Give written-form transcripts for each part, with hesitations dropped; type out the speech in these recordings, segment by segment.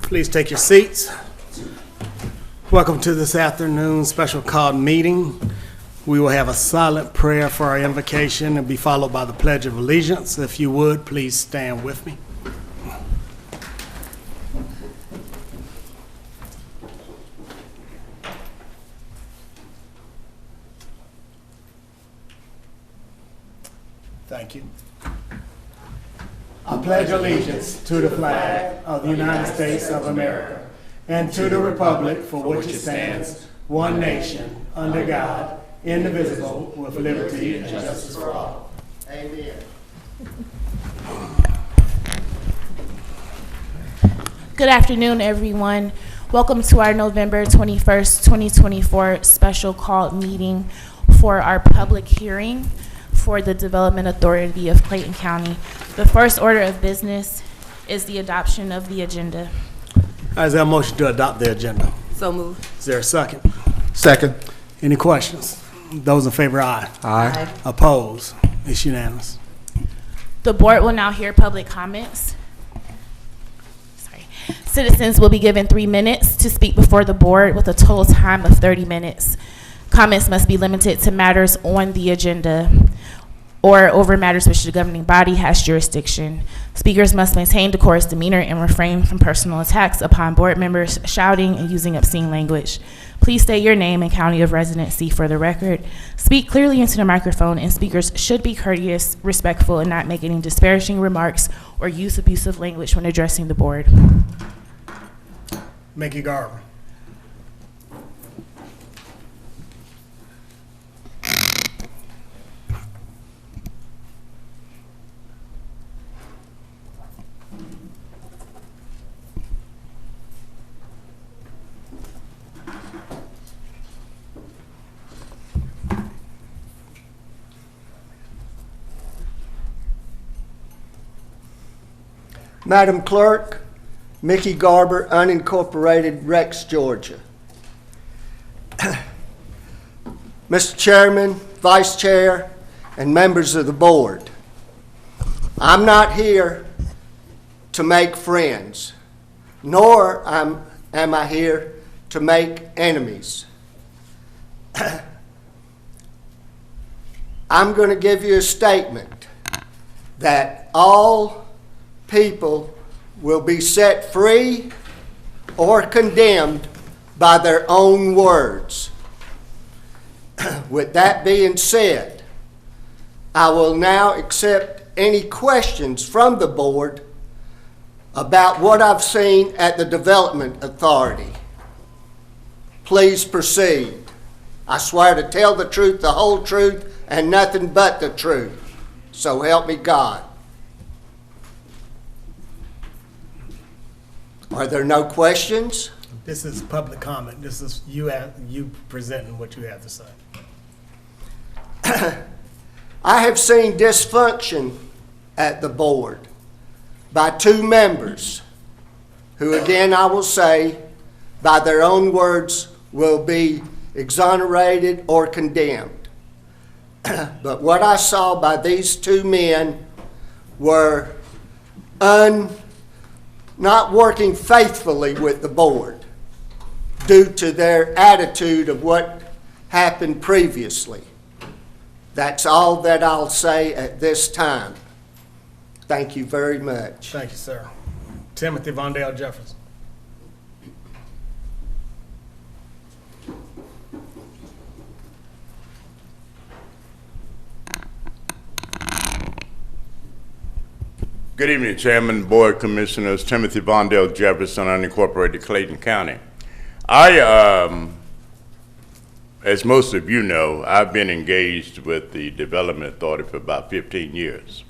Please take your seats. Welcome to this afternoon special called meeting. We will have a silent prayer for our invocation and be followed by the Pledge of Allegiance. If you would, please stand with me. Thank you. I pledge allegiance to the flag of the United States of America and to the republic for which it stands, one nation, under God, indivisible, with liberty and justice for all. Amen. Good afternoon, everyone. Welcome to our November 21st, 2024 special called meeting for our public hearing for the Development Authority of Clayton County. The first order of business is the adoption of the agenda. Is there a motion to adopt the agenda? So moved. Is there a second? Second. Any questions? Those in favor, aye. Aye. Opposed? It's unanimous. The board will now hear public comments. Citizens will be given 3 minutes to speak before the board with a total time of 30 minutes. Comments must be limited to matters on the agenda or over matters which the governing body has jurisdiction. Speakers must maintain decorous demeanor and refrain from personal attacks upon board members, shouting, and using obscene language. Please state your name and county of residency for the record. Speak clearly into the microphone, and speakers should be courteous, respectful, and not make any disparaging remarks or use abusive language when addressing the board. Mickey Garber. Madam Clerk, Mickey Garber, unincorporated, Rex, Georgia. Mr. Chairman, Vice Chair, and members of the board, I'm not here to make friends, nor am I here to make enemies. I'm going to give you a statement that all people will be set free or condemned by their own words. With that being said, I will now accept any questions from the board about what I've seen at the Development Authority. Please proceed. I swear to tell the truth, the whole truth, and nothing but the truth. So help me God. Are there no questions? This is public comment. This is you presenting what you have to say. I have seen dysfunction at the board by two members who, again, I will say, by their own words, will be exonerated or condemned. But what I saw by these two men were not working faithfully with the board due to their attitude of what happened previously. That's all that I'll say at this time. Thank you very much. Thank you, sir. Timothy Vondale Jefferson. Good evening, Chairman, Board Commissioners. Timothy Vondale Jefferson, unincorporated, Clayton County. As most of you know, I've been engaged with the Development Authority for about 15 years.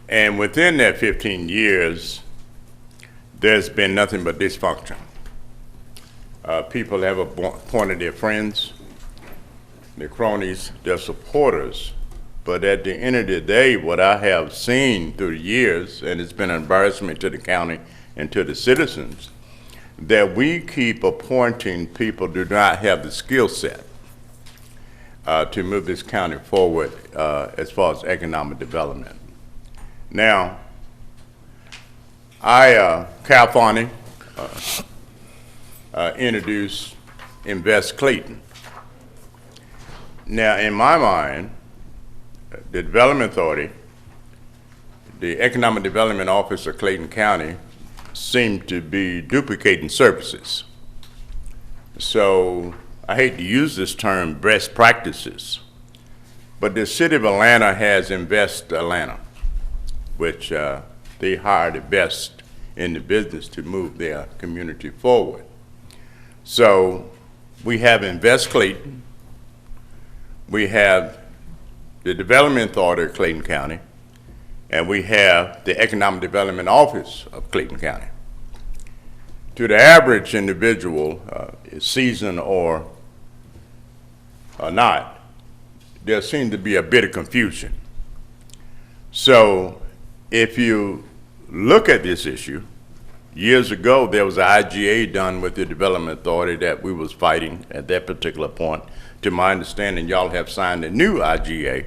And within that 15 years, there's been nothing but dysfunction. People have appointed their friends, their cronies, their supporters. But at the end of the day, what I have seen through the years, and it's been an embarrassment to the county and to the citizens, that we keep appointing people who do not have the skill set to move this county forward as far as economic development. Now, Cal Farney, introduce Invest Clayton. Now, in my mind, the Development Authority, the Economic Development Office of Clayton County, seem to be duplicating services. So I hate to use this term, best practices, but the city of Atlanta has Invest Atlanta, which they hire the best in the business to move their community forward. So we have Invest Clayton, we have the Development Authority of Clayton County, and we have the Economic Development Office of Clayton County. To the average individual, seasoned or not, there seems to be a bit of confusion. So if you look at this issue, years ago there was an IGA done with the Development Authority that we was fighting at that particular point. To my understanding, y'all have signed a new IGA.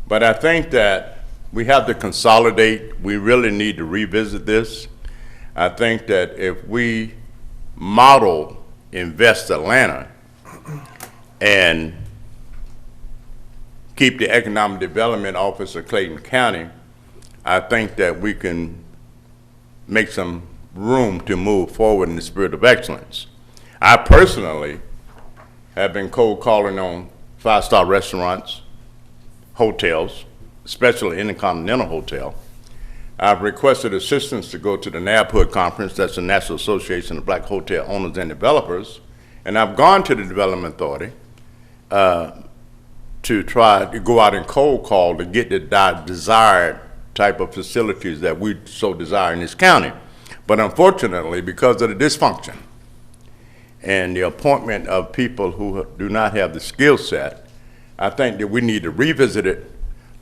But I think that we have to consolidate. We really need to revisit this. I think that if we model Invest Atlanta and keep the Economic Development Office of Clayton County, I think that we can make some room to move forward in the spirit of excellence. I personally have been cold calling on five-star restaurants, hotels, especially Intercontinental Hotel. I've requested assistance to go to the NABHOOD conference, that's the National Association of Black Hotel Owners and Developers, and I've gone to the Development Authority to try to go out and cold call to get the desired type of facilities that we so desire in this county. But unfortunately, because of the dysfunction and the appointment of people who do not have the skill set, I think that we need to revisit it,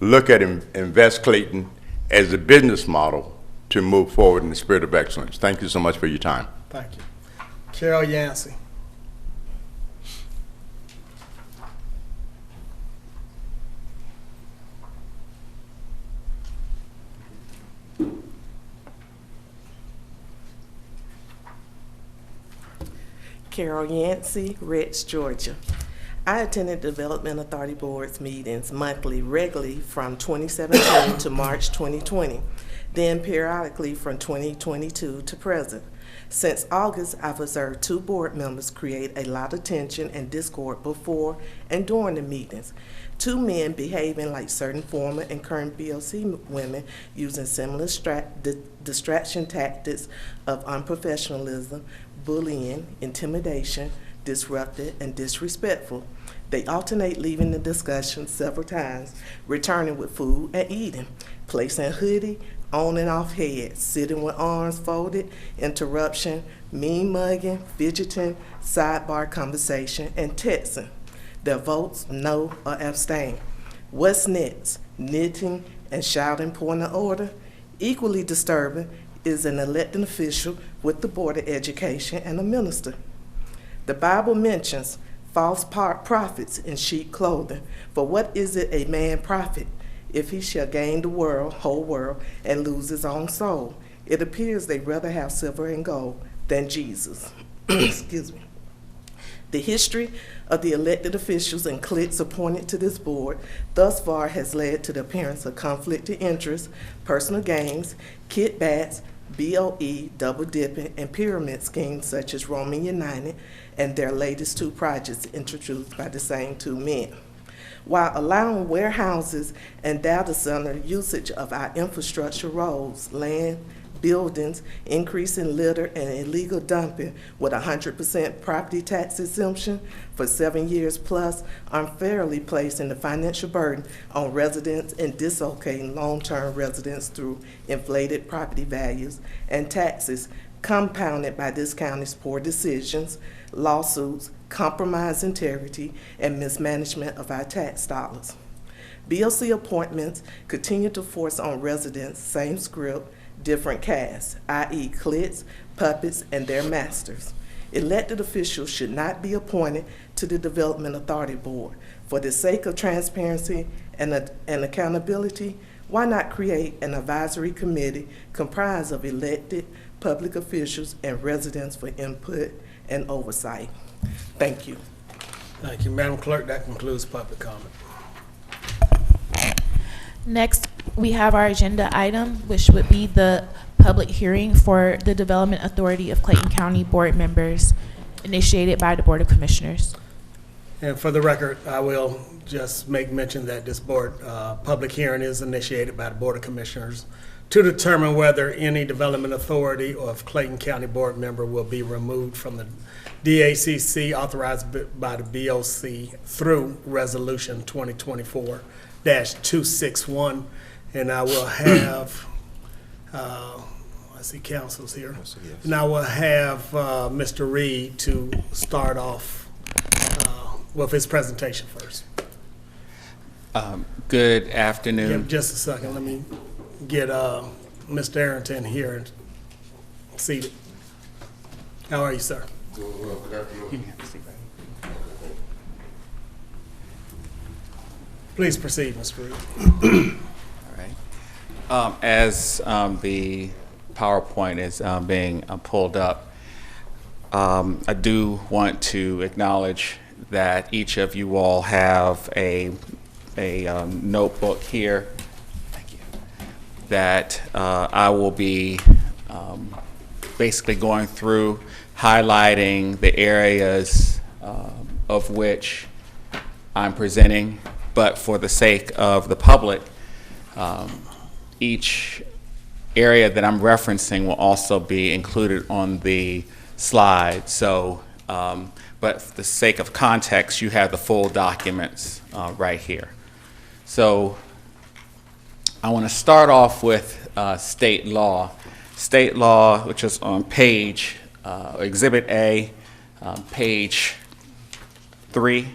look at Invest Clayton as a business model to move forward in the spirit of excellence. Thank you so much for your time. Thank you. Carol Yancey. Carol Yancey, Rich, Georgia. I attended Development Authority Board's meetings monthly regularly from 2017 to March 2020, then periodically from 2022 to present. Since August, I've observed 2 board members create a lot of tension and discord before and during the meetings. 2 men behaving like certain former and current BOC women using similar distraction tactics of unprofessionalism, bullying, intimidation, disruptive, and disrespectful. They alternate leaving the discussion several times, returning with food and eating, placing a hoodie on and off head, sitting with arms folded, interruption, mean mugging, fidgeting, sidebar conversation, and texting. Their votes, no or abstain. What's next? Knitting and shouting point of order? Equally disturbing is an elected official with the Board of Education and a minister. The Bible mentions false prophets in sheep clothing. For what is it a man profit if he shall gain the whole world, and lose his own soul? It appears they rather have silver and gold than Jesus. Excuse me. The history of the elected officials and cliques appointed to this board thus far has led to the appearance of conflict of interest, personal gains, kickbacks, BOE, double dipping, and pyramid schemes such as Roman United and their latest 2 projects introduced by the same 2 men. While allowing warehouses and data center usage of our infrastructure roads, land, buildings, increasing litter and illegal dumping with 100% property tax exemption for 7 years plus, unfairly placing the financial burden on residents and dislocating long-term residents through inflated property values and taxes, compounded by this county's poor decisions, lawsuits, compromised integrity, and mismanagement of our tax dollars. BOC appointments continue to force on residents same script, different casts, i.e. cliques, puppets, and their masters. Elected officials should not be appointed to the Development Authority Board. For the sake of transparency and accountability, Why not create an advisory committee comprised of elected public officials and residents for input and oversight? Thank you. Thank you, Madam Clerk. That concludes public comment. Next, we have our agenda item, which would be the public hearing for the Development Authority of Clayton County Board members, initiated by the Board of Commissioners. And for the record, I will just make mention that this board, public hearing is initiated by the Board of Commissioners to determine whether any development authority or if Clayton County Board member will be removed from the DACC authorized by the BOC through Resolution 2024-261. And I will have, I see council's here. And I will have Mr. Reed to start off with his presentation first. Good Give afternoon. just a second. Let me get Mr. Arrington here and seated. How are you, sir? Please proceed, Mr. Reed. All right. As the PowerPoint is being pulled up, I do want to acknowledge that each of you all have a notebook here. Thank you. That I will be basically going through, highlighting the areas of which I'm presenting, but for the sake of the public, each area that I'm referencing will also be included on the slide. So, but for the sake of context, you have the full documents right here. So I want to start off with state law. State law, which is on page, Exhibit A, page 3.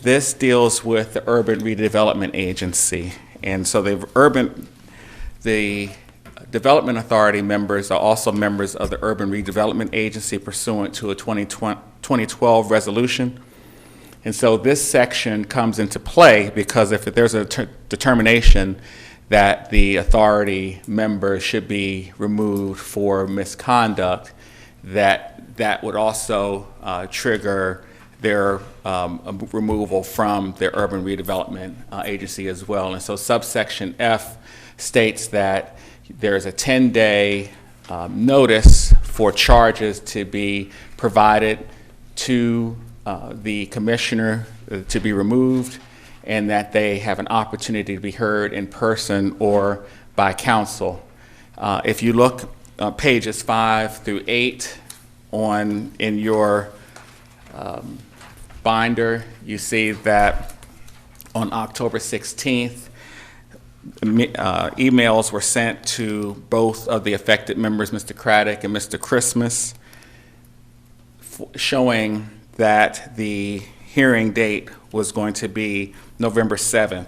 This deals with the Urban Redevelopment Agency. And so the Development Authority members are also members of the Urban Redevelopment Agency pursuant to a 2012 resolution. And so this section comes into play because if there's a determination that the authority member should be removed for misconduct, that would also trigger their removal from their Urban Redevelopment Agency as well. And so subsection F states that there's a 10-day notice for charges to be provided to the commissioner to be removed, and that they have an opportunity to be heard in person or by counsel. If you look pages 5 through 8 in your binder, you see that on October 16th, emails were sent to both of the affected members, Mr. Craddock and Mr. Christmas, showing that the hearing date was going to be November 7th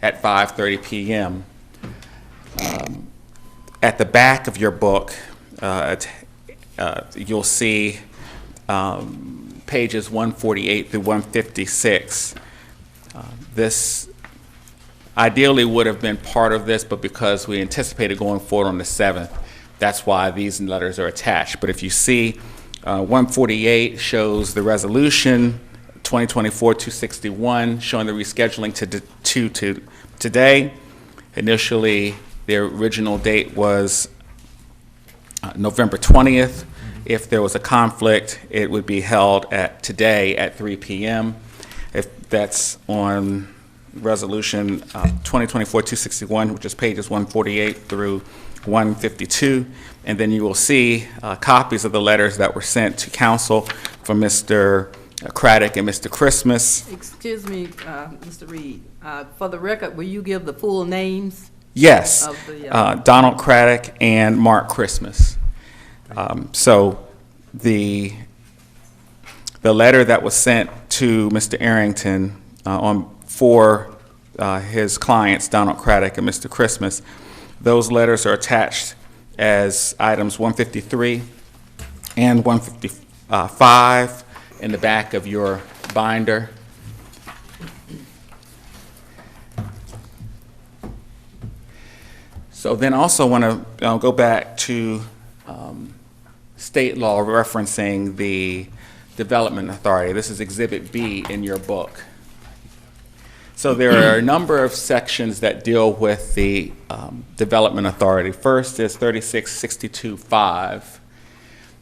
at 5:30 p.m. At the back of your book, you'll see pages 148 through 156. This ideally would have been part of this, but because we anticipated going forward on the 7th, that's why these letters are attached. But if you see, 148 shows the resolution, 2024-261 showing the rescheduling to today. Initially, their original date was November 20th. If there was a conflict, it would be held today at 3 p.m. If that's on resolution 2024-261, which is pages 148 through 152. And then you will see copies of the letters that were sent to council from Mr. Craddock and Mr. Christmas. Excuse me, Mr. Reed. For the record, will you give the full names? Yes, Of the, Donald Craddock and Mark Christmas. So the letter that was sent to Mr. Arrington for his clients, Donald Craddock and Mr. Christmas, those letters are attached as items 153 and 155 in the back of your binder. So then I also want to go back to state law referencing the Development Authority. This is Exhibit B in your book. So there are a number of sections that deal with the Development Authority. First is 3662.5.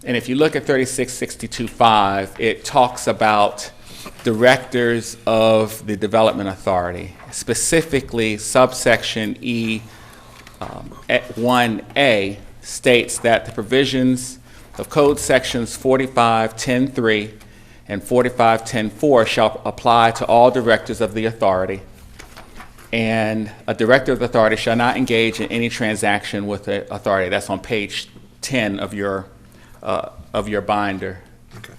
And if you look at 3662.5, it talks about directors of the Development Authority, specifically subsection E 1A states that the provisions of Code Sections 4510.3 and 4510.4 shall apply to all directors of the authority, and a director of the authority shall not engage in any transaction with the authority. That's on page 10 of your binder. Okay.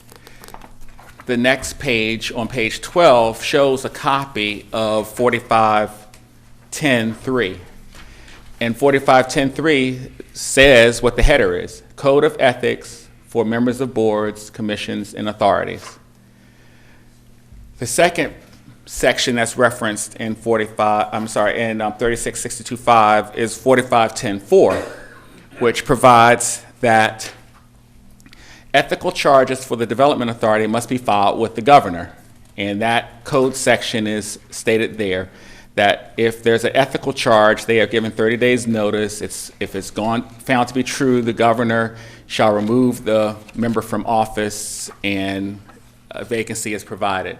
The next page, on page 12, shows a copy of 4510.3. And 4510.3 says what the header is: Code of Ethics for members of boards, commissions, and authorities. The second section that's referenced in 3662.5 is 4510.4, which provides that ethical charges for the Development Authority must be filed with the governor. And that code section is stated there, that if there's an ethical charge, they are given 30 days notice. If it's found to be true, the governor shall remove the member from office and a vacancy is provided.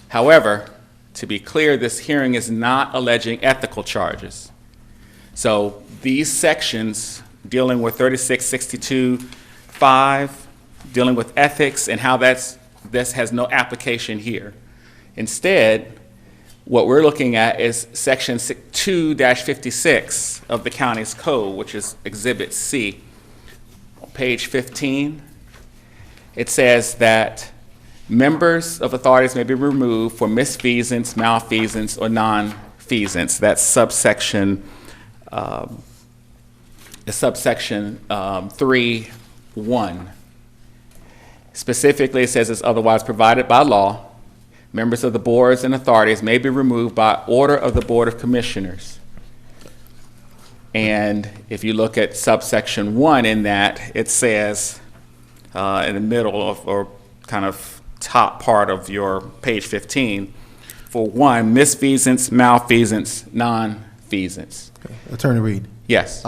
However, to be clear, this hearing is not alleging ethical charges. So these sections dealing with 3662.5, dealing with ethics and how this has no application here. Instead, what we're looking at is section 2-56 of the county's code, which is Exhibit C. On page 15, it says that members of authorities may be removed for misfeasance, malfeasance, or non-feasance. That's subsection 3.1. Specifically, it says it's otherwise provided by law. Members of the boards and authorities may be removed by order of the Board of Commissioners. And if you look at subsection 1 in that, it says in the middle of, or kind of top part of your page 15, for 1, misfeasance, malfeasance, non-feasance. Okay. Attorney Reed, Yes,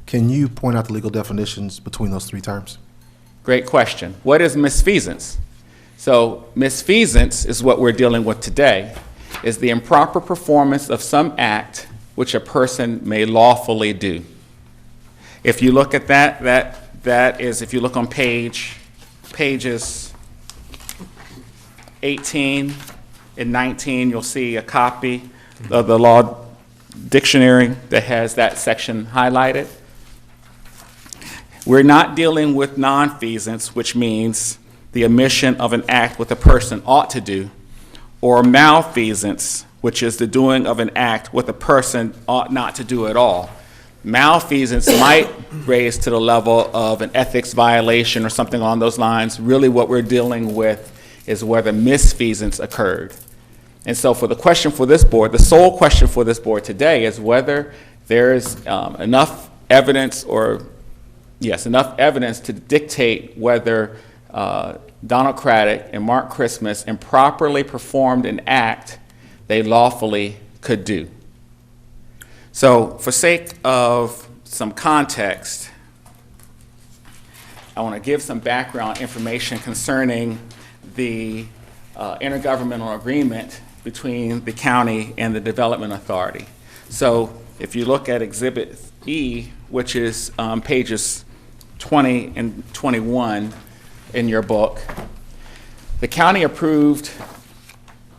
can you point out the legal definitions between those three terms? great question. What is misfeasance? So misfeasance is what we're dealing with today, is the improper performance of some act which a person may lawfully do. If you look at that is, if you look on pages 18 and 19, you'll see a copy of the law dictionary that has that section highlighted. We're not dealing with nonfeasance, which means the omission of an act what a person ought to do, or malfeasance, which is the doing of an act what a person ought not to do at all. Malfeasance might raise to the level of an ethics violation or something along those lines. Really what we're dealing with is whether misfeasance occurred. And so for the question for this board, the sole question for this board today is whether there's enough evidence to dictate whether Donald Craddock and Mark Christmas improperly performed an act they lawfully could do. So for sake of some context, I want to give some background information concerning the intergovernmental agreement between the county and the Development Authority. So if you look at Exhibit E, which is pages 20 and 21 in your book, the county approved,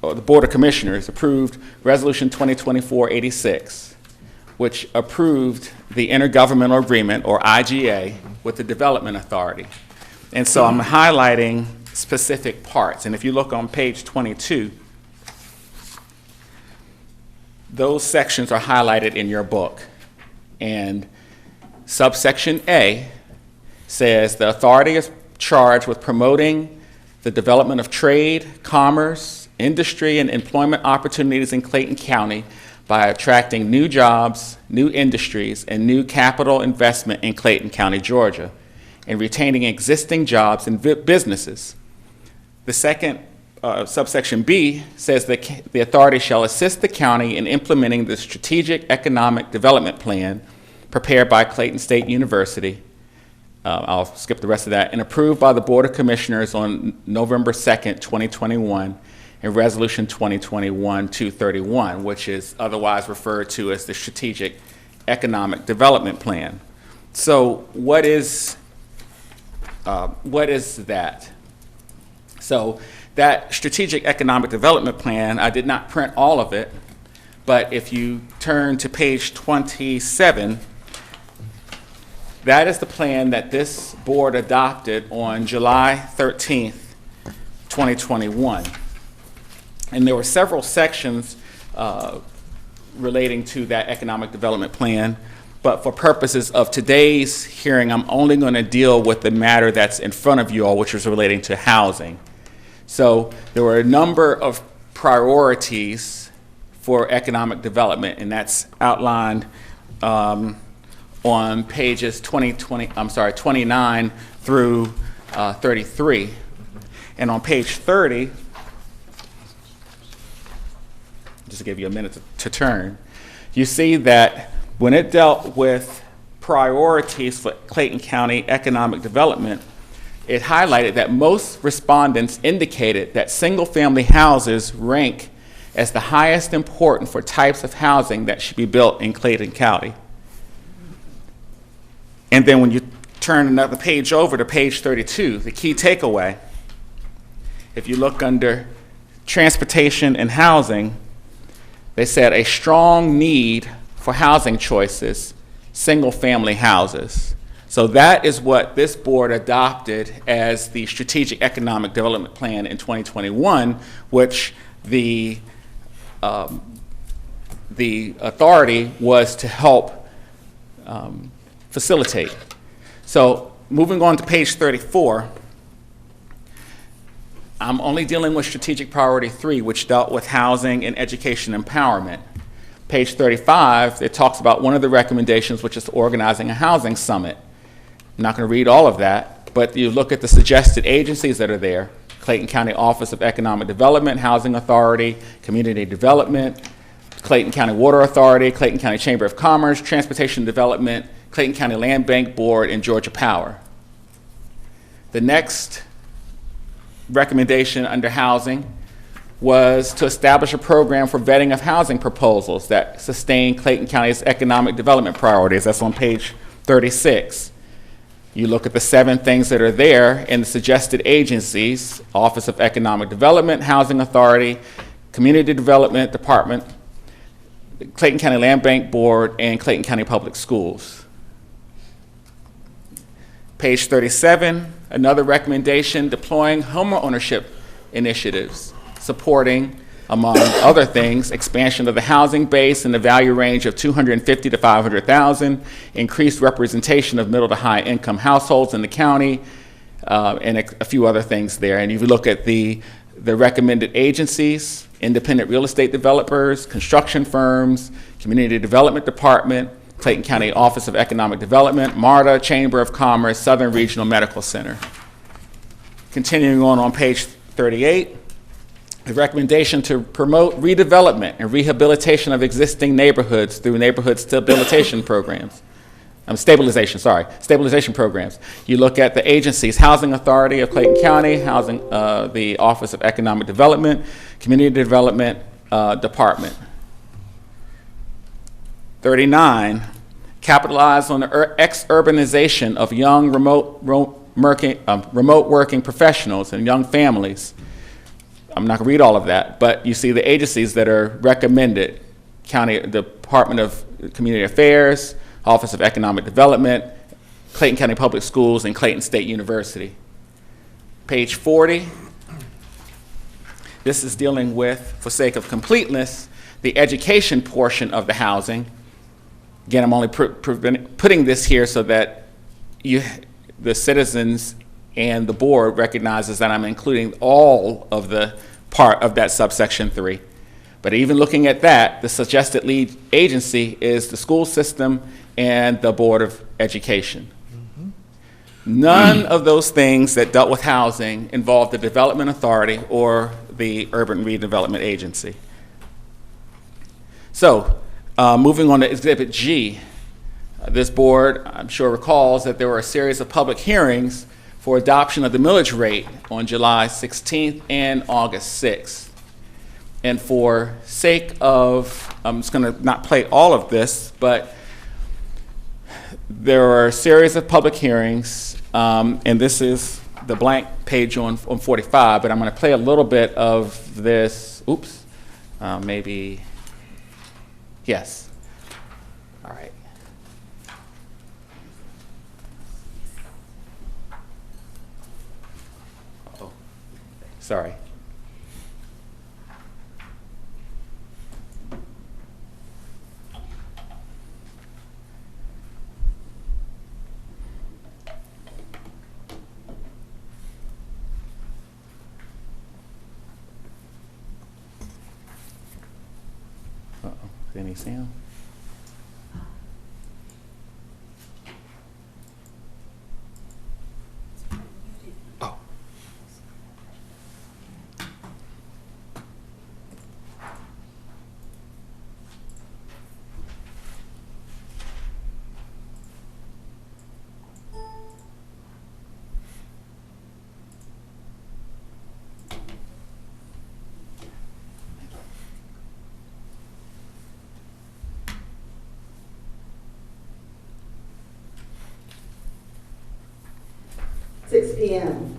or the Board of Commissioners approved Resolution 2024-86, which approved the intergovernmental agreement, or IGA, with the Development Authority. And so I'm highlighting specific parts. And if you look on page 22, those sections are highlighted in your book. And subsection A says the authority is charged with promoting the development of trade, commerce, industry, and employment opportunities in Clayton County by attracting new jobs, new industries, and new capital investment in Clayton County, Georgia, and retaining existing jobs and businesses. The second subsection B says that the authority shall assist the county in implementing the strategic economic development plan prepared by Clayton State University. I'll skip the rest of that, and approved by the Board of Commissioners on November 2nd, 2021, in Resolution 2021-231, which is otherwise referred to as the Strategic Economic Development Plan. So what is that? So that Strategic Economic Development Plan, I did not print all of it, but if you turn to page 27, that is the plan that this board adopted on July 13th, 2021. And there were several sections relating to that economic development plan, but for purposes of today's hearing, I'm only going to deal with the matter that's in front of you all, which is relating to housing. So there were a number of priorities for economic development, and that's outlined on pages 29 through 33. And on page 30, just to give you a minute to turn, you see that when it dealt with priorities for Clayton County economic development, it highlighted that most respondents indicated that single-family houses rank as the highest important for types of housing that should be built in Clayton County. And then when you turn another page over to page 32, the key takeaway, if you look under transportation and housing, they said a strong need for housing choices, single-family houses. So that is what this board adopted as the Strategic Economic Development Plan in 2021, which the authority was to help facilitate. So moving on to page 34, I'm only dealing with Strategic Priority 3, which dealt with housing and education empowerment. Page 35, it talks about one of the recommendations, which is organizing a housing summit. I'm not going to read all of that, but you look at the suggested agencies that are there: Clayton County Office of Economic Development, Housing Authority, Community Development, Clayton County Water Authority, Clayton County Chamber of Commerce, Transportation Development, Clayton County Land Bank Board, and Georgia Power. The next recommendation under housing was to establish a program for vetting of housing proposals that sustain Clayton County's economic development priorities. That's on page 36. You look at the 7 things that are there in the suggested agencies: Office of Economic Development, Housing Authority, Community Development Department, Clayton County Land Bank Board, and Clayton County Public Schools. Page 37, another recommendation: deploying homeownership initiatives, supporting, among other things, expansion of the housing base in the value range of $250,000 to $500,000, increased representation of middle to high income households in the county, and a few other things there. And if you look at the recommended agencies: independent real estate developers, construction firms, Community Development Department, Clayton County Office of Economic Development, MARTA, Chamber of Commerce, Southern Regional Medical Center. Continuing on page 38, the recommendation to promote redevelopment and rehabilitation of existing neighborhoods through neighborhood stabilization programs. Stabilization programs. You look at the agencies: Housing Authority of Clayton County, the Office of Economic Development, Community Development Department. 39, capitalize on the ex-urbanization of young remote working professionals and young families. I'm not going to read all of that, but you see the agencies that are recommended: County Department of Community Affairs, Office of Economic Development, Clayton County Public Schools, and Clayton State University. Page 40, this is dealing with, for sake of completeness, the education portion of the housing. Again, I'm only putting this here so that the citizens and the board recognizes that I'm including all of the part of that subsection 3. But even looking at that, the suggested lead agency is the school system and the Board of Education. None of those things that dealt with housing involved the Development Authority or the Urban Redevelopment Agency. So, moving on to Exhibit G, this board, I'm sure, recalls that there were a series of public hearings for adoption of the millage rate on July 16th and August 6th. And for sake of, I'm just going to not play all of this, but there are a series of public hearings, and this is the blank page on 45, but I'm going to play a little bit of this. Oops, maybe, yes. All right. Oh, sorry. Any sound? Oh. p.m.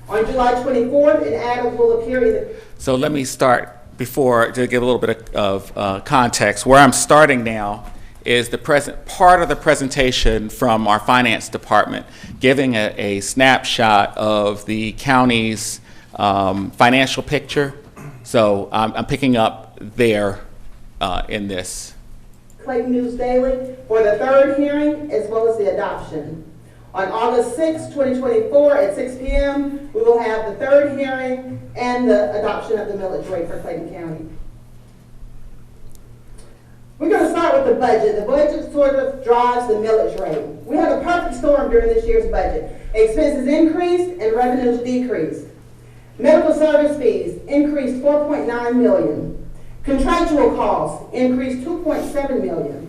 On July 24th, an ad will appear in the... So let me start before, to give a little bit of context. Where I'm starting now is the present part of the presentation from our finance department, giving a snapshot of the county's financial picture. So I'm picking up there in this. Clayton News Daily for the third hearing as well as the adoption. On August 6, 2024 at 6 p.m., we will have the third hearing and the adoption of the millage rate for Clayton County. We're going to start with the budget. The budget sort of drives the millage rate. We had a perfect storm during this year's budget. Expenses increased and revenues decreased. Medical service fees increased $4.9 million. Contractual costs increased $2.7 million.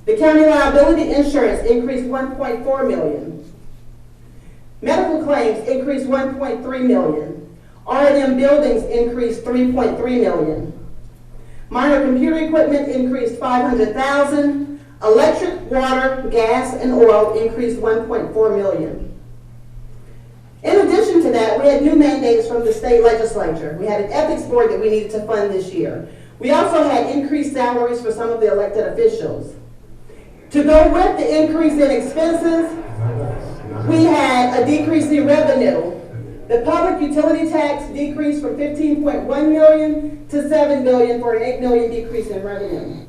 The county liability insurance increased $1.4 million. Medical claims increased $1.3 million. R&M buildings increased $3.3 million. Minor computer equipment increased $500,000. Electric, water, gas, and oil increased $1.4 million. In addition to that, we had new mandates from the state legislature. We had an ethics board that we needed to fund this year. We also had increased salaries for some of the elected officials. To go with the increase in expenses, we had a decrease in revenue. The public utility tax decreased from $15.1 million to $7 million for an $8 million decrease in revenue.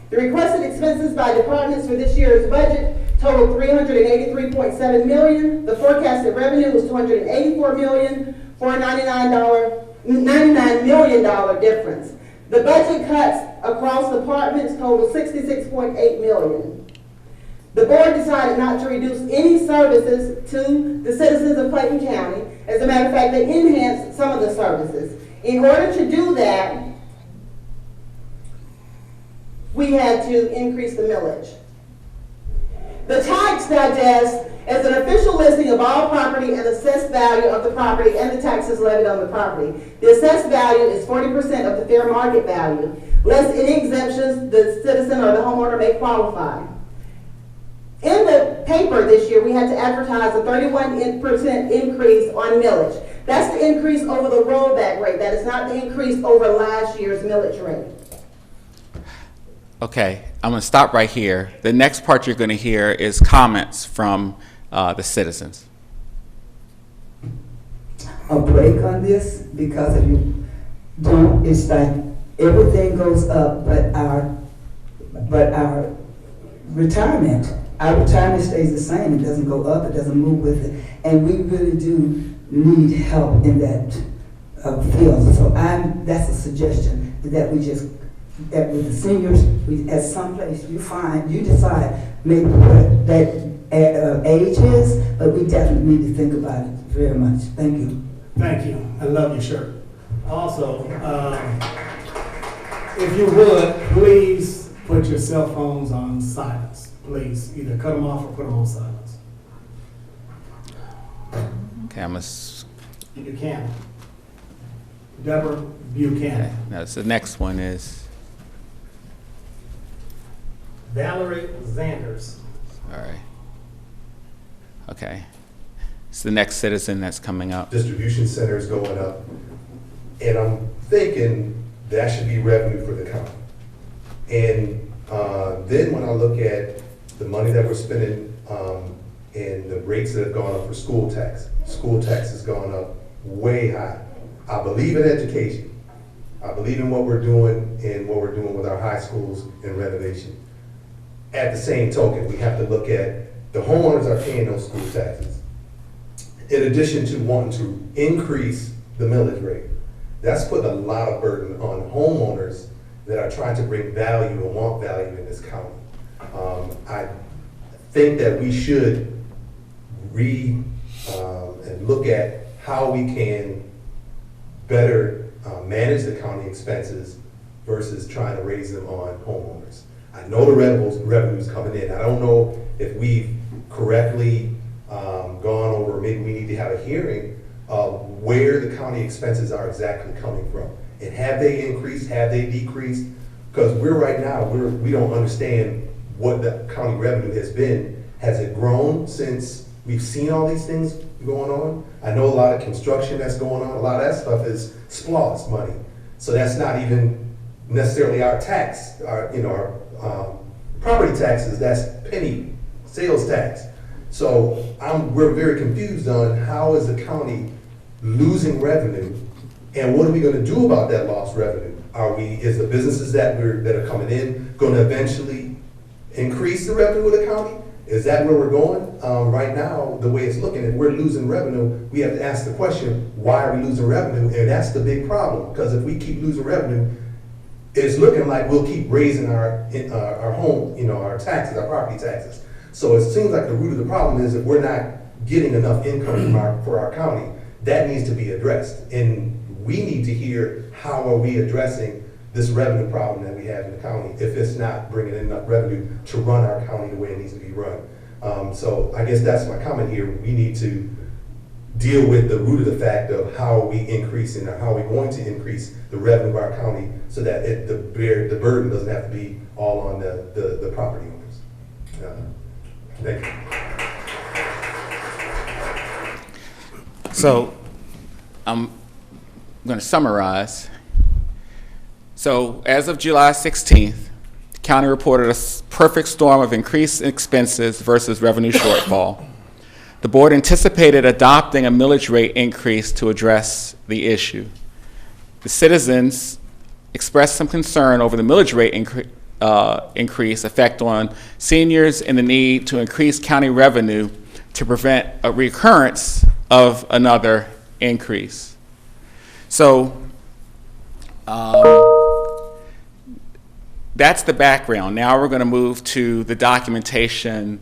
The requested expenses by departments for this year's budget totaled $383.7 million. The forecasted revenue was $284 million for a $99 million difference. The budget cuts across departments total $66.8 million. The board decided not to reduce any services to the citizens of Clayton County. As a matter of fact, they enhanced some of the services. In order to do that, we had to increase the millage. The Tax Digest is an official listing of all property and assessed value of the property and the taxes levied on the property. The assessed value is 40% of the fair market value. Less any exemptions the citizen or the homeowner may qualify. In the paper this year, we had to advertise a 31% increase on millage. That's the increase over the rollback rate. That is not the increase over last year's millage rate. Okay, I'm going to stop right here. The next part you're going to hear is comments from the citizens. A break on this, because if you don't, it's like everything goes up, but our retirement stays the same. It doesn't go up, it doesn't move with it, and we really do need help in that feel. So that's a suggestion, that we just, that with the seniors, we, at some place you decide maybe what that age is, but we definitely need to think about it very much. Thank you. Thank you. I love your shirt. Also, if you would, please put your cell phones on silence. Please, either cut them off or put them on silence. Okay, I must. Buchanan. Deborah Buchanan. Okay. Now, so the next one is. Valerie Zanders. All right. Okay. It's the next citizen that's coming up. Distribution centers going up, and I'm thinking that should be revenue for the county. And then when I look at the money that we're spending and the rates that have gone up for school tax has gone up way high. I believe in education. I believe in what we're doing and what we're doing with our high schools and renovation. At the same token, we have to look at the homeowners are paying those school taxes. In addition to wanting to increase the millage rate, that's putting a lot of burden on homeowners that are trying to bring value and want value in this county. I think that we should and look at how we can better manage the county expenses versus trying to raise them on homeowners. I know the revenue's coming in. I don't know if we've correctly gone over, maybe we need to have a hearing of where the county expenses are exactly coming from. And have they increased, have they decreased? Because we don't understand what the county revenue has been. Has it grown since we've seen all these things going on? I know a lot of construction that's going on. A lot of that stuff is SPLOST money. So that's not even necessarily our tax, our property taxes, that's penny sales tax. So we're very confused on how is the county losing revenue, and what are we going to do about that lost revenue? Is the businesses that are coming in going to eventually increase the revenue of the county? Is that where we're going? Right now, the way it's looking, if we're losing revenue, we have to ask the question, why are we losing revenue? And that's the big problem, because if we keep losing revenue, it's looking like we'll keep raising our home, our taxes, our property taxes. So it seems like the root of the problem is that we're not getting enough income for our county. That needs to be addressed. And we need to hear how are we addressing this revenue problem that we have in the county if it's not bringing in enough revenue to run our county the way it needs to be run. So I guess that's my comment here. We need to deal with the root of the fact of how are we increasing or how are we going to increase the revenue of our county so that the burden doesn't have to be all on the property owners. Thank you. So I'm going to summarize. So as of July 16th, the county reported a perfect storm of increased expenses versus revenue shortfall. The board anticipated adopting a millage rate increase to address the issue. The citizens expressed some concern over the millage rate increase effect on seniors and the need to increase county revenue to prevent a recurrence of another increase. So that's the background. Now we're going to move to the documentation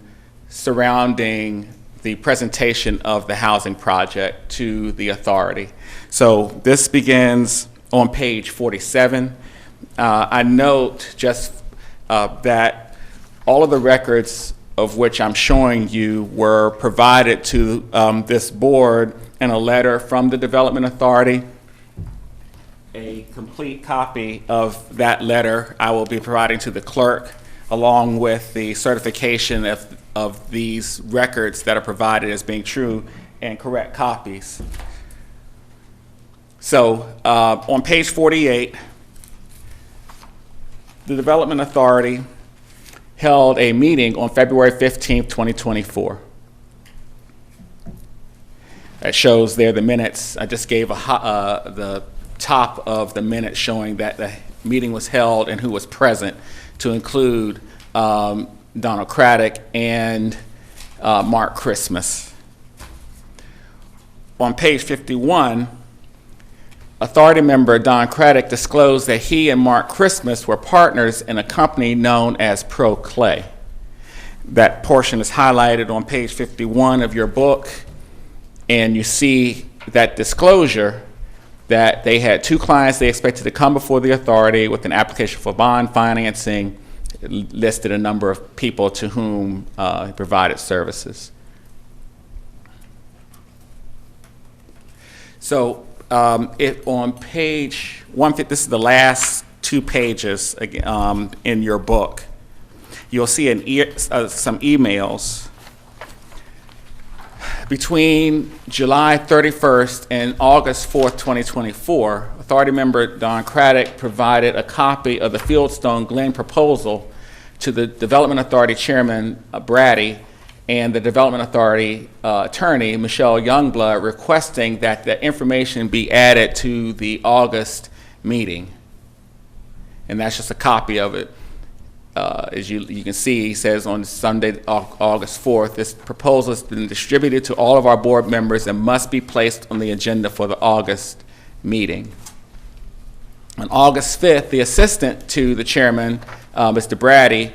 surrounding the presentation of the housing project to the authority. So this begins on page 47. I note just that all of the records of which I'm showing you were provided to this board in a letter from the Development Authority. A complete copy of that letter I will be providing to the clerk, along with the certification of these records that are provided as being true and correct copies. So on page 48, the Development Authority held a meeting on February 15th, 2024. That shows there the minutes. I just gave the top of the minutes showing that the meeting was held and who was present, to include Donald Craddock and Mark Christmas. On page 51, Authority member Don Craddock disclosed that he and Mark Christmas were partners in a company known as Pro Clay. That portion is highlighted on page 51 of your book, and you see that disclosure that they had 2 clients they expected to come before the authority with an application for bond financing. It listed a number of people to whom he provided services. So if on page 150, this is the last 2 pages in your book, you'll see some emails between July 31st and August 4th, 2024. Authority member Don Craddock provided a copy of the Fieldstone Glen proposal to the Development Authority Chairman Brady and the Development Authority attorney, Michelle Youngblood, requesting that the information be added to the August meeting. And that's just a copy of it. As you can see, he says on Sunday, August 4th, this proposal has been distributed to all of our board members and must be placed on the agenda for the August meeting. On August 5th, the assistant to the chairman, Dr. Brady,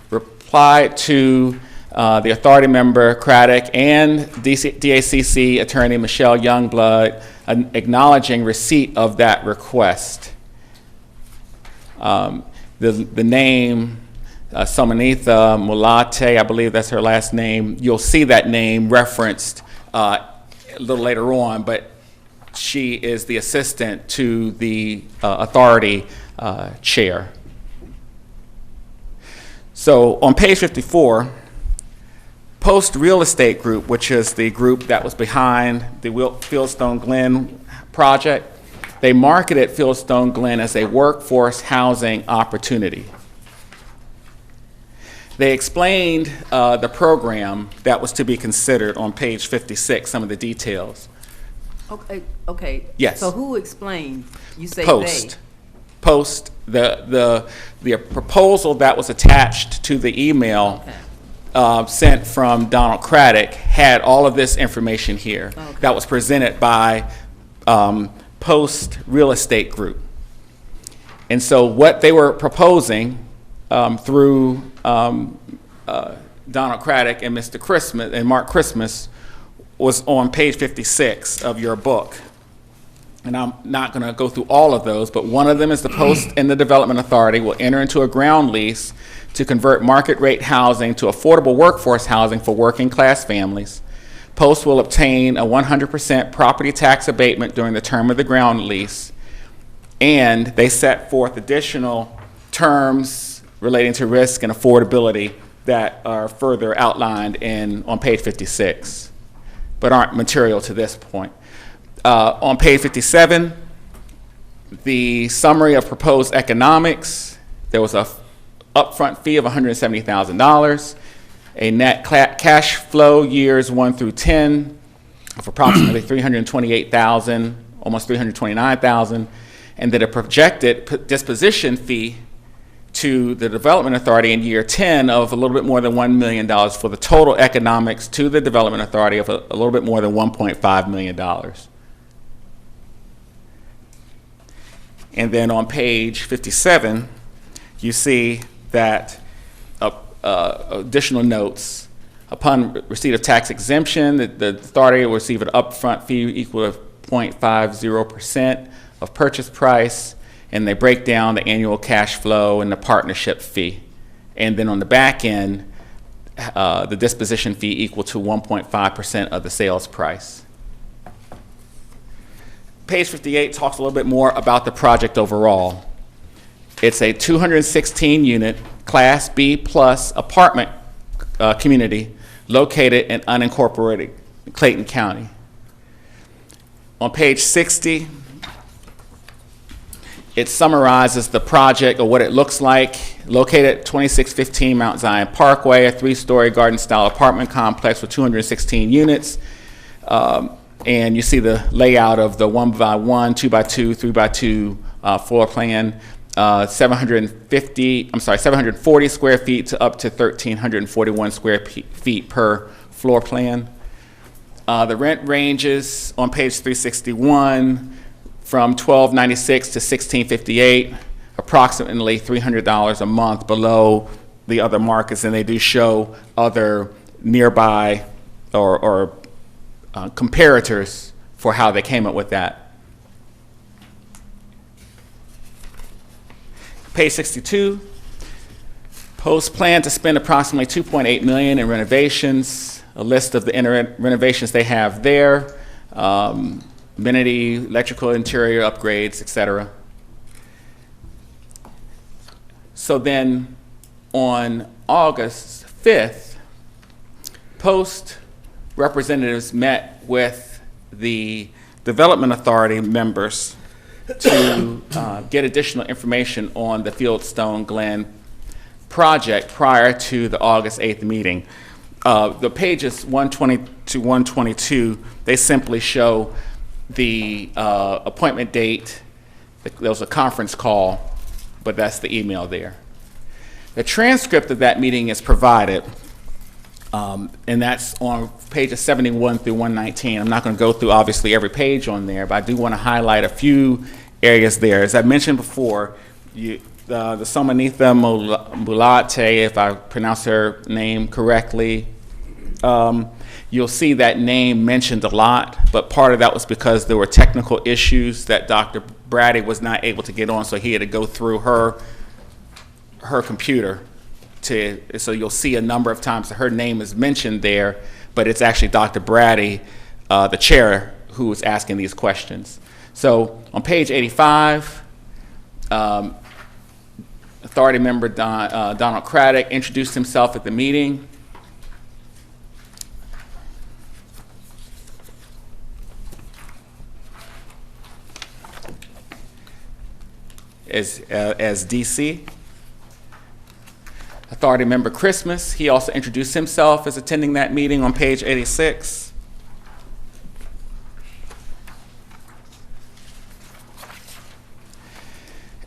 replied to the authority member Craddock and DACC attorney Michelle Youngblood acknowledging receipt of that request. The name, Somanitha Mulate, I believe that's her last name, you'll see that name referenced a little later on, but she is the assistant to the authority chair. So on page 54, Post Real Estate Group, which is the group that was behind the Fieldstone Glen project, they marketed Fieldstone Glen as a workforce housing opportunity. They explained the program that was to be considered on page 56, some of the details. Okay. Yes. So who explained? You say Post. they. Post, the proposal that was attached to the email sent from Donald Craddock had all of this information here that was presented by Post Real Estate Group. And so what they were proposing through Donald Craddock and Mr. Christmas and Mark Christmas was on page 56 of your book. And I'm not going to go through all of those, but one of them is the Post and the Development Authority will enter into a ground lease to convert market rate housing to affordable workforce housing for working class families. Post will obtain a 100% property tax abatement during the term of the ground lease, and they set forth additional terms relating to risk and affordability that are further outlined on page 56, but aren't material to this point. On page 57, the summary of proposed economics, there was a upfront fee of $170,000, a net cash flow years 1 through 10 of approximately $328,000, almost $329,000, and then a projected disposition fee to the Development Authority in year 10 of a little bit more than $1 million for the total economics to the Development Authority of a little bit more than $1.5 million. And then on page 57, you see that additional notes. Upon receipt of tax exemption, the authority will receive an upfront fee equal to 0.50% of purchase price, and they break down the annual cash flow and the partnership fee. And then on the back end, the disposition fee equal to 1.5% of the sales price. Page 58 talks a little bit more about the project overall. It's a 216-unit Class B plus apartment community located in unincorporated Clayton County. On page 60, it summarizes the project or what it looks like. Located at 2615 Mount Zion Parkway, a 3-story garden-style apartment complex with 216 units. And you see the layout of the 1x1, 2x2, 3x2 floor plan. 740 square feet to up to 1,341 square feet per floor plan. The rent ranges on page 361 from $12.96 to $16.58, approximately $300 a month below the other markets, and they do show other nearby or comparators for how they came up with that. Page 62, Post plan to spend approximately $2.8 million in renovations, a list of the renovations they have there, amenity, electrical interior upgrades, etc. So then on August 5th, Post representatives met with the Development Authority members to get additional information on the Fieldstone Glen project prior to the August 8th meeting. The pages 120 to 122, they simply show the appointment date. There was a conference call, but that's the email there. The transcript of that meeting is provided, and that's on pages 71 through 119. I'm not going to go through, obviously, every page on there, but I do want to highlight a few areas there. As I mentioned before, the Somanitha Mulate, if I pronounce her name correctly, you'll see that name mentioned a lot, but part of that was because there were technical issues that Dr. Brady was not able to get on, so he had to go through her computer. So you'll see a number of times that her name is mentioned there, but it's actually Dr. Brady, the chair, who was asking these questions. So on page 85, Authority member Donald Craddock introduced himself at the meeting. As DC. Authority member Christmas, he also introduced himself as attending that meeting on page 86.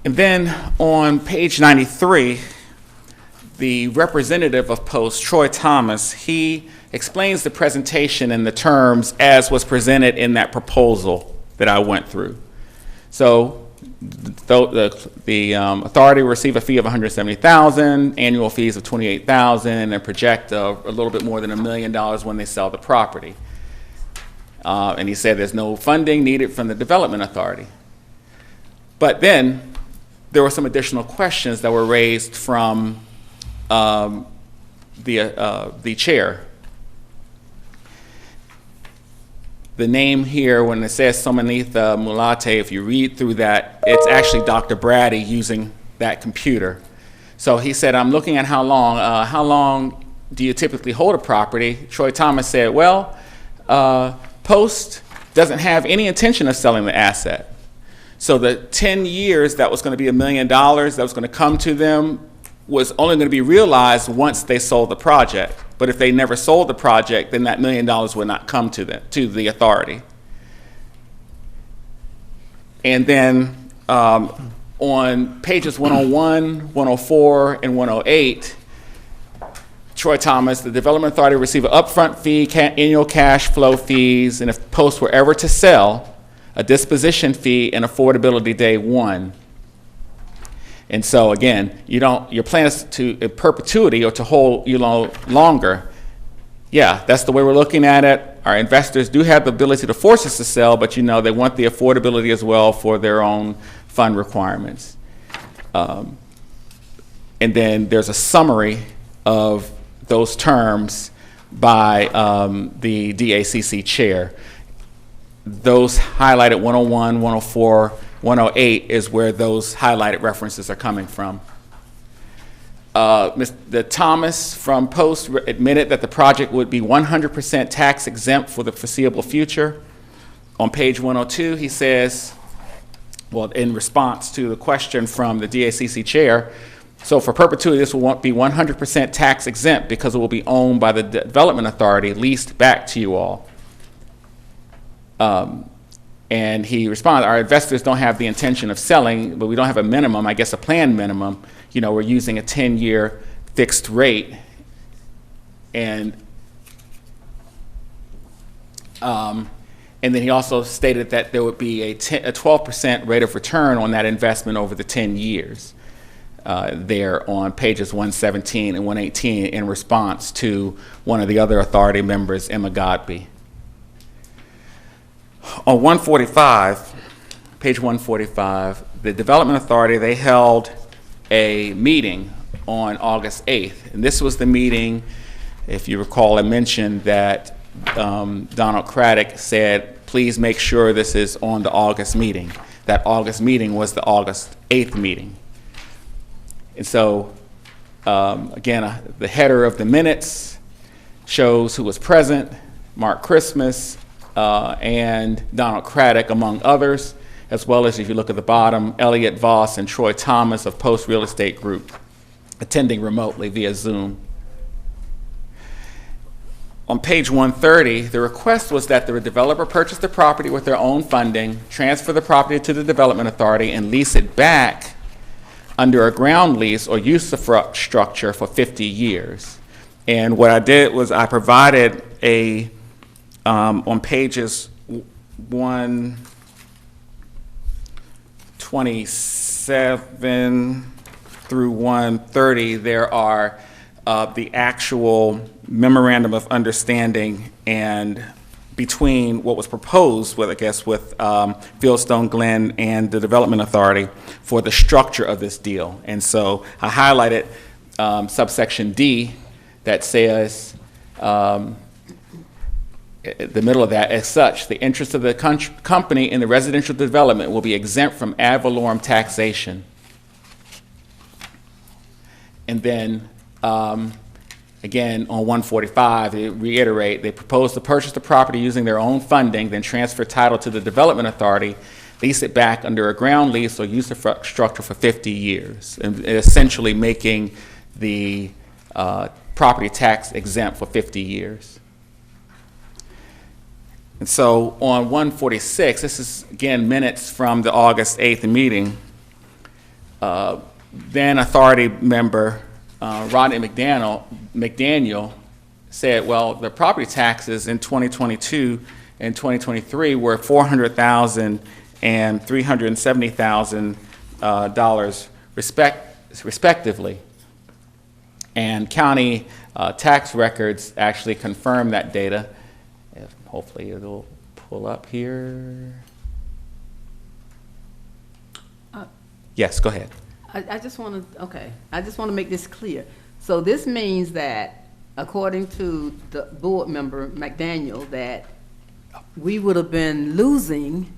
And then on page 93, the representative of Post, Troy Thomas, he explains the presentation in the terms as was presented in that proposal that I went through. So the authority will receive a fee of $170,000, annual fees of $28,000, and project a little bit more than $1 million when they sell the property. And he said there's no funding needed from the Development Authority. But then there were some additional questions that were raised from the chair. The name here, when it says Somanitha Mulate, if you read through that, it's actually Dr. Brady using that computer. So he said, I'm looking at how long do you typically hold a property? Troy Thomas said, well, Post doesn't have any intention of selling the asset. So the 10 years that was going to be $1 million that was going to come to them was only going to be realized once they sold the project. But if they never sold the project, then that $1 million would not come to the authority. And then on pages 101, 104, and 108, Troy Thomas, the Development Authority, will receive an upfront fee, annual cash flow fees, and if Post were ever to sell, a disposition fee, and affordability day one. And so again, your plan is to in perpetuity or to hold longer. Yeah, that's the way we're looking at it. Our investors do have the ability to force us to sell, but they want the affordability as well for their own fund requirements. And then there's a summary of those terms by the DACC chair. Those highlighted 101, 104, 108 is where those highlighted references are coming from. Mr. Thomas from Post admitted that the project would be 100% tax exempt for the foreseeable future. On page 102, he says, well, in response to the question from the DACC chair, so for perpetuity, this will be 100% tax exempt because it will be owned by the Development Authority, leased back to you all. And he responded, our investors don't have the intention of selling, but we don't have a minimum, I guess a planned minimum. We're using a 10-year fixed rate. And And then he also stated that there would be a 12% rate of return on that investment over the 10 years. There on pages 117 and 118 in response to one of the other authority members, Emma Godby. On 145, page 145, the Development Authority, they held a meeting on August 8th. And this was the meeting, if you recall, I mentioned that Donald Craddock said, please make sure this is on the August meeting. That August meeting was the August 8th meeting. And so, again, the header of the minutes shows who was present, Mark Christmas, and Donald Craddock, among others, as well as, if you look at the bottom, Elliot Voss and Troy Thomas of Post Real Estate Group, attending remotely via Zoom. On page 130, the request was that the developer purchase the property with their own funding, transfer the property to the Development Authority, and lease it back under a ground lease or use structure for 50 years. And what I did was I provided on pages 127 through 130, there are the actual memorandum of understanding and between what was proposed with, Fieldstone Glen and the Development Authority for the structure of this deal. And so I highlighted subsection D that says, the middle of that, as such, the interest of the company in the residential development will be exempt from ad valorem taxation. And then, again, on 145, they reiterate, they propose to purchase the property using their own funding, then transfer title to the Development Authority, lease it back under a ground lease or use the structure for 50 years, and essentially making the property tax exempt for 50 years. And so on 146, this is, again, minutes from the August 8th meeting. Then authority member Rodney McDaniel said, well, the property taxes in 2022 and 2023 were $400,000 and $370,000 respectively. And county tax records actually confirm that data. Hopefully it'll pull up here. Yes, go ahead. I just want to make this clear. So this means that, according to the board member McDaniel, that we would have been losing,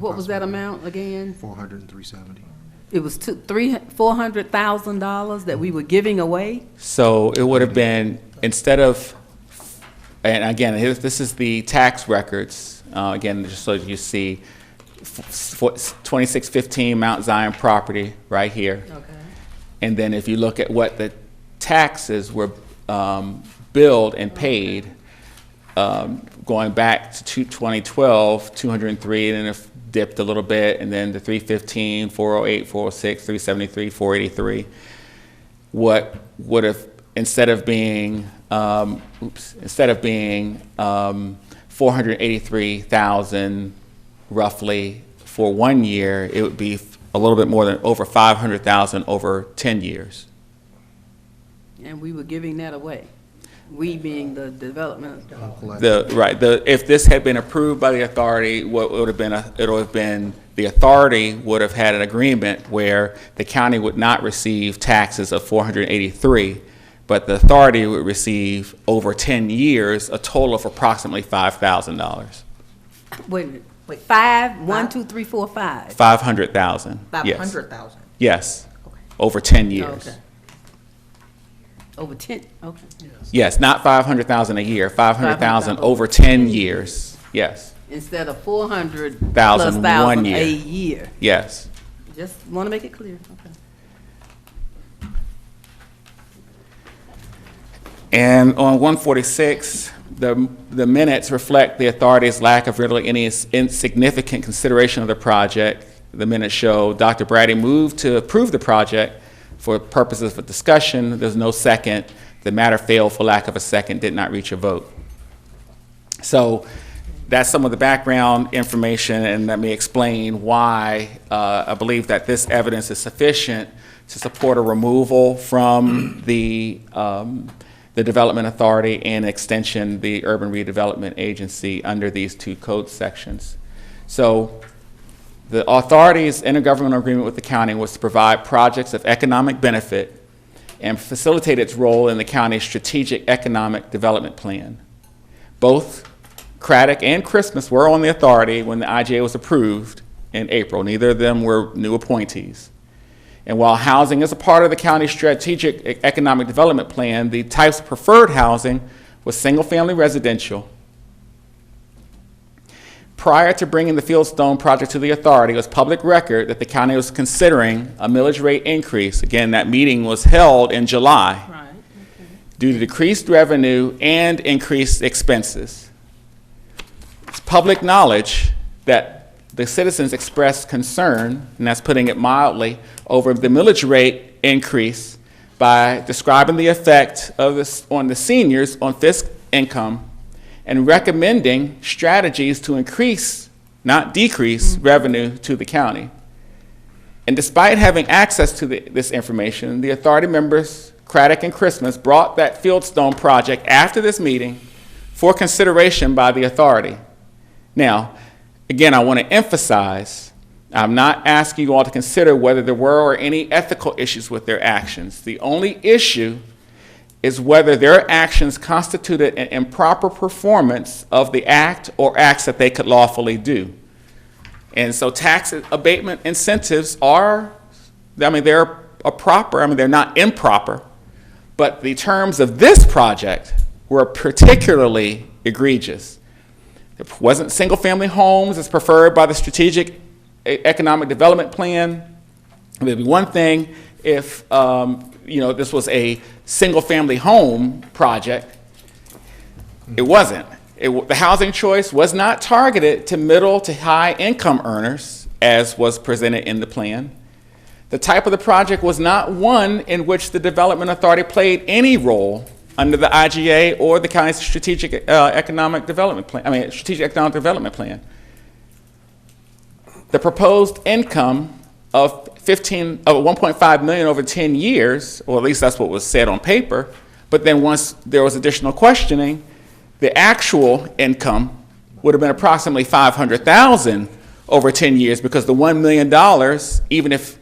what was that amount again? 400 and 370. It was $400,000 that we were giving away? So it would have been, instead of, and again, this is the tax records, again, just so you see, 2615 Mount Zion property right here. Okay. And then if you look at what the taxes were billed and paid, going back to 2012, 203, and then it dipped a little bit, and then the 315, 408, 406, 373, 483. What would have, instead of being 483,000 roughly for 1 year, it would be a little bit more than over 500,000 over 10 years. And we were giving that away. We being the development. If this had been approved by the authority, what would have been, it would have been, the authority would have had an agreement where the county would not receive taxes of 483, but the authority would receive over 10 years a total of approximately $5,000. Wait a minute. Wait, 5? 1, 2, 3, 4, 5. 500,000. Yes. 500,000. Yes. Okay. Over 10 years. Okay. Over 10. Okay. Yes, not 500,000 a year. 500,000 over 10 years. Yes. Instead of 400,000 1,000 plus 1 year. a year. Yes. Just want to make it clear. Okay. And on 146, the minutes reflect the authority's lack of really any insignificant consideration of the project. The minutes show Dr. Brady moved to approve the project for purposes of discussion. There's no second. The matter failed for lack of a second, did not reach a vote. So that's some of the background information, and let me explain why I believe that this evidence is sufficient to support a removal from the Development Authority and extension the Urban Redevelopment Agency under these two code sections. So the authority's intergovernmental agreement with the county was to provide projects of economic benefit and facilitate its role in the county's strategic economic development plan. Both Craddock and Christmas were on the authority when the IGA was approved in April. Neither of them were new appointees. And while housing is a part of the county's strategic economic development plan, the types of preferred housing was single-family residential. Prior to bringing the Fieldstone project to the authority, it was public record that the county was considering a millage rate increase. Again, that meeting was held in July. Right. Due to decreased revenue and increased expenses. It's public knowledge that the citizens expressed concern, and that's putting it mildly, over the millage rate increase by describing the effect of this on the seniors on fiscal income and recommending strategies to increase, not decrease, revenue to the county. And despite having access to this information, the authority members, Craddock and Christmas, brought that Fieldstone project after this meeting for consideration by the authority. Now, again, I want to emphasize, I'm not asking you all to consider whether there were any ethical issues with their actions. The only issue is whether their actions constituted an improper performance of the act or acts that they could lawfully do. And so tax abatement incentives are, they're they're not improper, but the terms of this project were particularly egregious. It wasn't single-family homes as preferred by the Strategic Economic Development Plan. It would be one thing if this was a single-family home project. It wasn't. The housing choice was not targeted to middle to high income earners, as was presented in the plan. The type of the project was not one in which the Development Authority played any role under the IGA or the county's Strategic Economic Development Plan. Strategic Economic Development Plan. The proposed income of 1.5 million over 10 years, or at least that's what was said on paper. But then once there was additional questioning, the actual income would have been approximately 500,000 over 10 years, because the $1 million, even if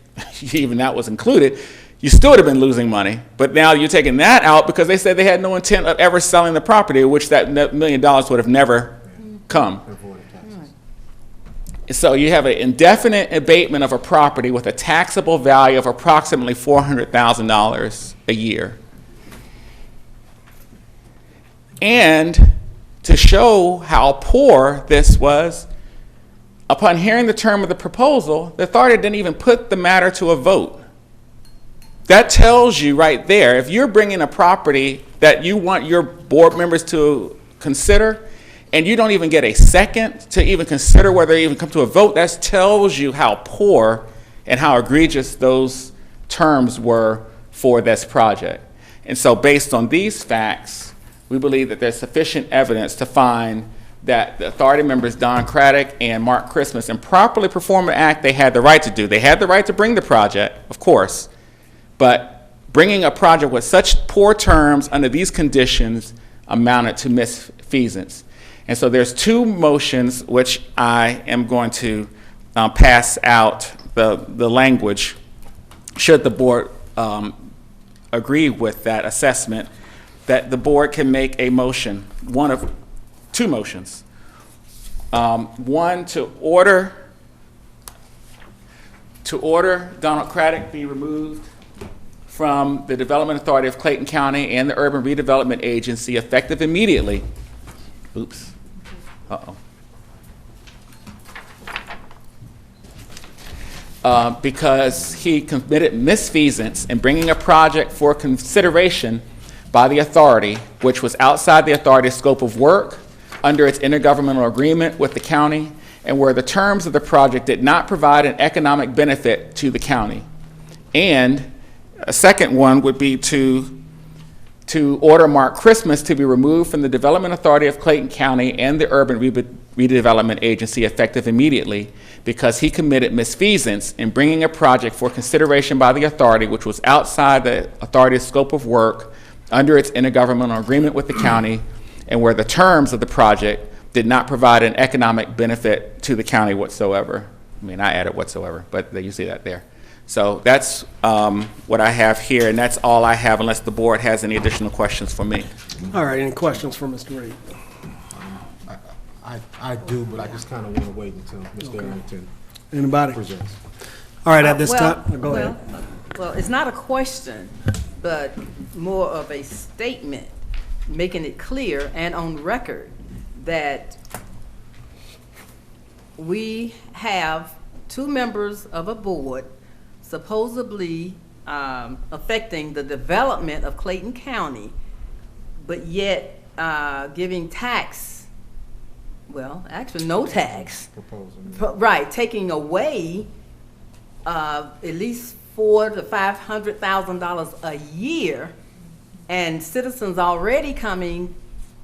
even that was included, you still would have been losing money. But now you're taking that out because they said they had no intent of ever selling the property, which that $1 million would have never come. So you have an indefinite abatement of a property with a taxable value of approximately $400,000 a year. And to show how poor this was, upon hearing the term of the proposal, the authority didn't even put the matter to a vote. That tells you right there, if you're bringing a property that you want your board members to consider, and you don't even get a second to even consider whether they even come to a vote, that tells you how poor and how egregious those terms were for this project. And so based on these facts, we believe that there's sufficient evidence to find that the authority members, Don Craddock and Mark Christmas, improperly performed an act they had the right to do. They had the right to bring the project, of course, but bringing a project with such poor terms under these conditions amounted to misfeasance. And so there's two motions which I am going to pass out the language, should the board agree with that assessment, that the board can make a motion, one of two motions. One, to order Donald Craddock be removed from the Development Authority of Clayton County and the Urban Redevelopment Agency effective immediately. Oops. Because he committed misfeasance in bringing a project for consideration by the authority, which was outside the authority's scope of work under its intergovernmental agreement with the county, and where the terms of the project did not provide an economic benefit to the county. And a second one would be to order Mark Christmas to be removed from the Development Authority of Clayton County and the Urban Redevelopment Agency effective immediately because he committed misfeasance in bringing a project for consideration by the authority which was outside the authority's scope of work under its intergovernmental agreement with the county and where the terms of the project did not provide an economic benefit to the county whatsoever. I mean, I added whatsoever, but you see that there. So that's what I have here, and that's all I have unless the board has any additional questions for me. All right, any questions for Mr. Reed? I do, but I just kind of want to wait until Mr. Arrington Anybody? presents. All right, at this Well, time, go ahead. Well, it's not a question, but more of a statement, making it clear and on record that we have two members of a board supposedly affecting the development of Clayton County, but yet giving tax, well, actually no tax. Right, taking away at least $400,000 to $500,000 a year, and citizens already coming,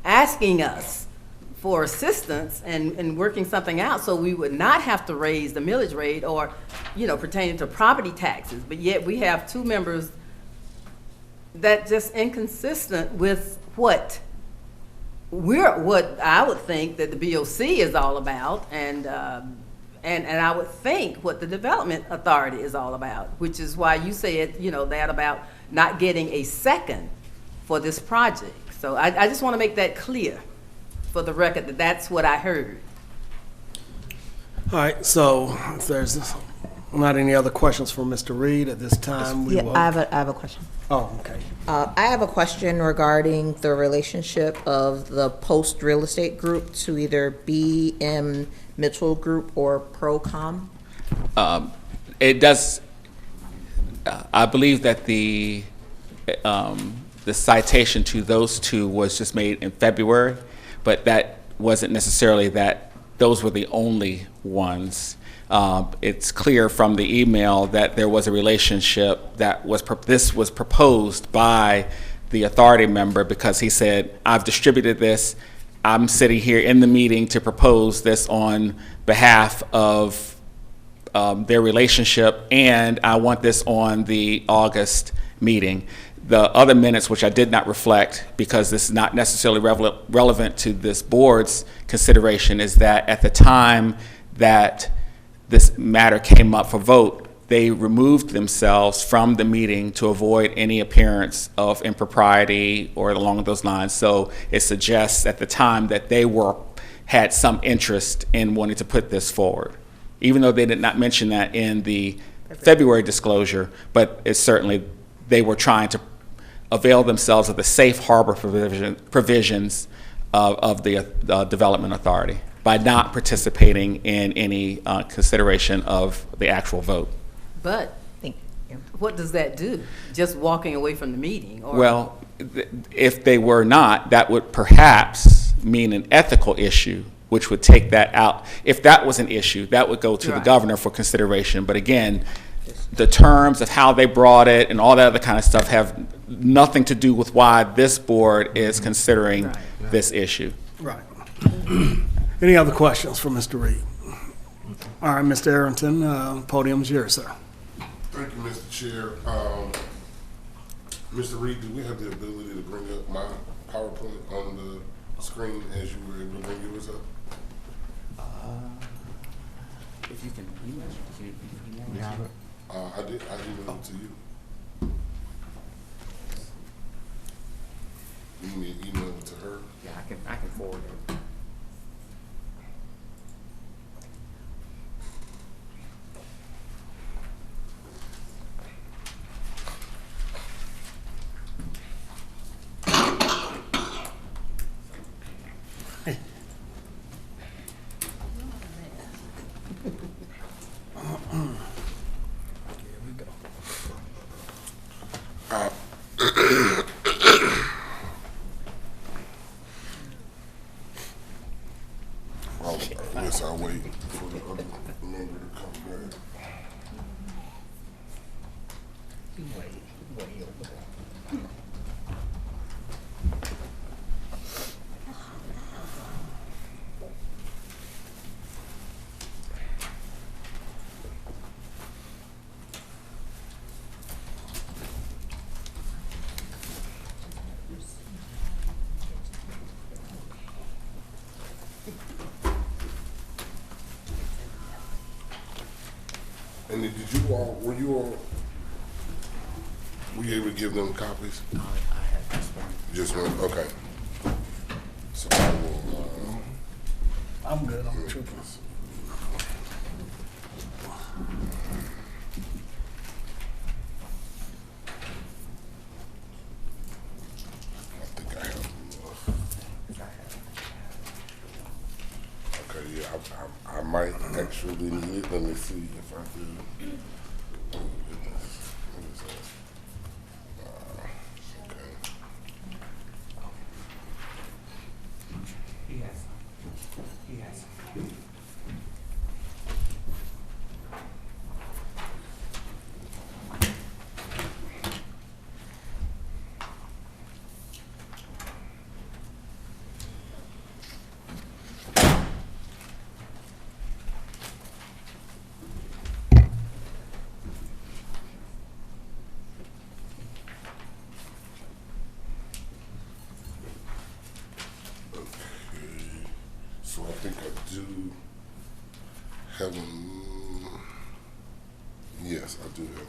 asking us for assistance and working something out so we would not have to raise the millage rate or, pertaining to property taxes. But yet we have two members that just inconsistent with what I would think that the BOC is all about, and I would think what the Development Authority is all about, which is why you said, that about not getting a second for this project. So I just want to make that clear for the record that that's what I heard. All right, so if there's not any other questions for Mr. Reed at this time, we will. I have a question. Oh, okay. I have a question regarding the relationship of the Post Real Estate Group to either BM Mitchell Group or Procom. It does. I believe that the citation to those two was just made in February, but that wasn't necessarily that those were the only ones. It's clear from the email that there was a relationship that this was proposed by the authority member because he said, I've distributed this. I'm sitting here in the meeting to propose this on behalf of their relationship, and I want this on the August meeting. The other minutes, which I did not reflect because this is not necessarily relevant to this board's consideration, is that at the time that this matter came up for vote, they removed themselves from the meeting to avoid any appearance of impropriety or along those lines. So it suggests at the time that they had some interest in wanting to put this forward, even though they did not mention that in the February disclosure, but it's certainly they were trying to avail themselves of the safe harbor provisions of the Development Authority by not participating in any consideration of the actual vote. But what does that do? Just walking away from the meeting? Or? Well, if they were not, that would perhaps mean an ethical issue, which would take that out. If that was an issue, that would go to the governor for consideration. But again, the terms of how they brought it and all that other kind of stuff have nothing to do with why this board is considering this issue. Right. Any other questions for Mr. Reed? All right, Mr. Arrington, podium's yours, sir. Thank you, Mr. Chair. Mr. Reed, do we have the ability to bring up my PowerPoint on the screen as you were able to bring yours up? If you can email it. You have it? I emailed it to you. You need to email it to her? Yeah, I can forward it. I guess I'll wait for the other member to come back. And did you all, were you able to give them copies? I had this one. Just one, okay. So I will, I'm good on the triple. I think I have enough. Okay, yeah, I might actually need it. Let me see if I do. Oh, goodness. What is that? Okay. Yes. Yes. So I think I do have yes, I do have enough.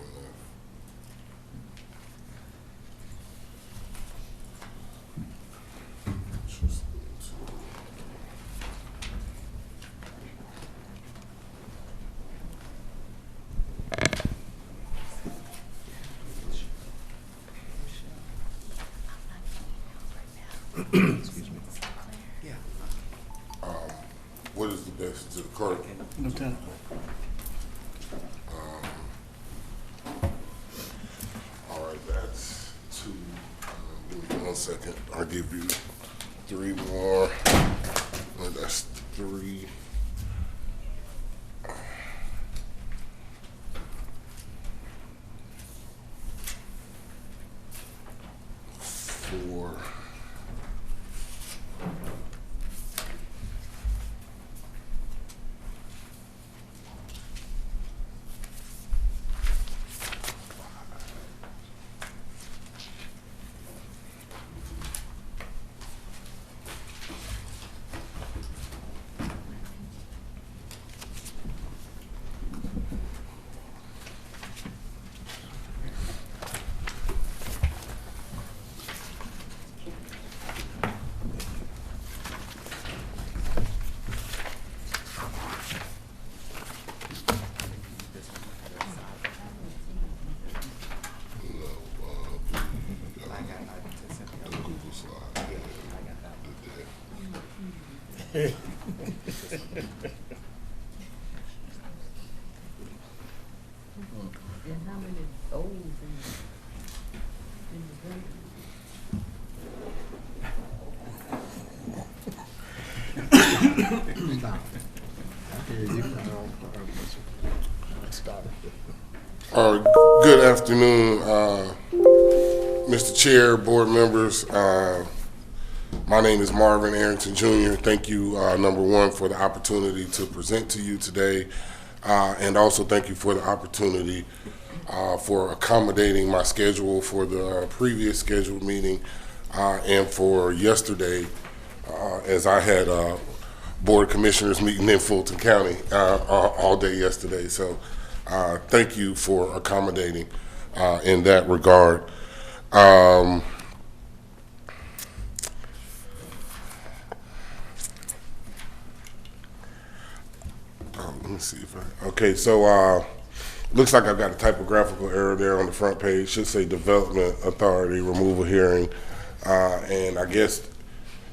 What is the best to the clerk? Lieutenant. All right, that's two. Give me 1 second. I'll give you 3 more. And that's 3. 4. And how many O's in the gun? Good afternoon, Mr. Chair, board members. My name is Marvin Arrington Jr. Thank you, number one, for the opportunity to present to you today, and also thank you for the opportunity for accommodating my schedule for the previous scheduled meeting and for yesterday, as I had board commissioners meeting in Fulton County all day yesterday. So thank you for accommodating in that regard. Let me see if I, okay, so looks like I've got a typographical error there on the front page. Should say Development Authority Removal Hearing. And I guess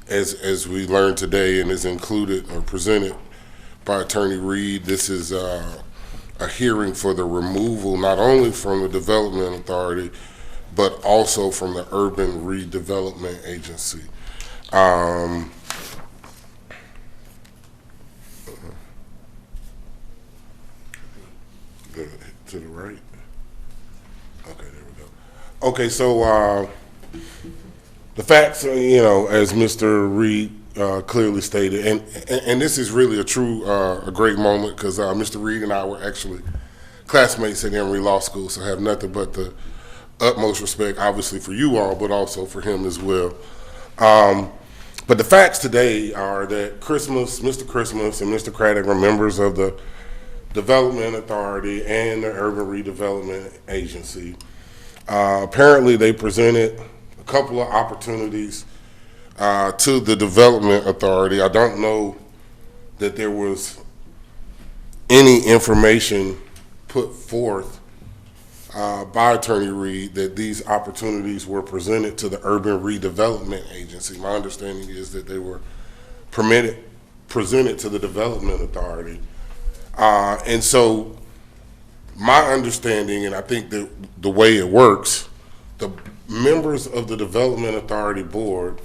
as we learned today and is included or presented by Attorney Reed, this is a hearing for the removal not only from the Development Authority, but also from the Urban Redevelopment Agency. To the right. Okay, there we go. Okay, so the facts, you know, as Mr. Reed clearly stated, and this is really a great moment because Mr. Reed and I were actually classmates at Emory Law School, so I have nothing but the utmost respect, obviously, for you all, but also for him as well. But the facts today are that Mr. Christmas and Mr. Craddock are members of the Development Authority and the Urban Redevelopment Agency. Apparently, they presented a couple of opportunities to the Development Authority. I don't know that there was any information put forth by Attorney Reed that these opportunities were presented to the Urban Redevelopment Agency. My understanding is that they were presented to the Development Authority. And so my understanding, and I think that the way it works, the members of the Development Authority Board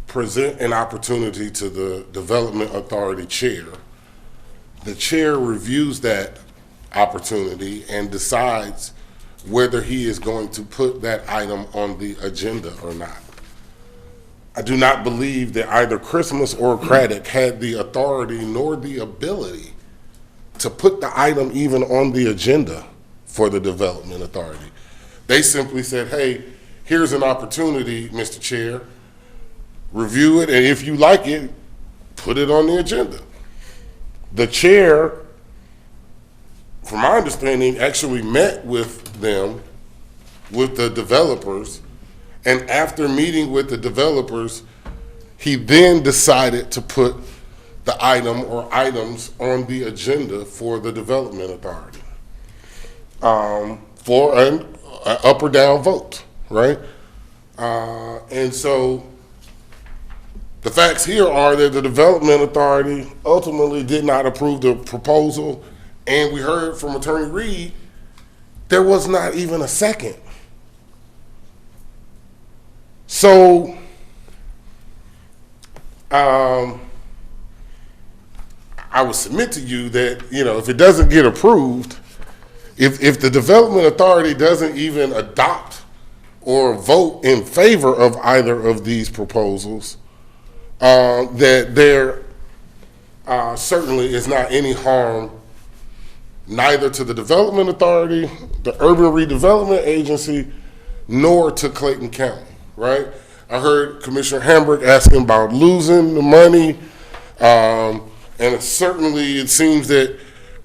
present an opportunity to the Development Authority Chair. The chair reviews that opportunity and decides whether he is going to put that item on the agenda or not. I do not believe that either Christmas or Craddock had the authority nor the ability to put the item even on the agenda for the Development Authority. They simply said, hey, here's an opportunity, Mr. Chair. Review it, and if you like it, put it on the agenda. The chair, from my understanding, actually met with them, with the developers, and after meeting with the developers, he then decided to put the item or items on the agenda for the Development Authority for an up or down vote, right? And so the facts here are that the Development Authority ultimately did not approve the proposal, and we heard from Attorney Reed, there was not even a second. So, I would submit to you that, if it doesn't get approved, if the Development Authority doesn't even adopt or vote in favor of either of these proposals, that there certainly is not any harm neither to the Development Authority, the Urban Redevelopment Agency, nor to Clayton County, right? I heard Commissioner Hambrick asking about losing the money, and it seems that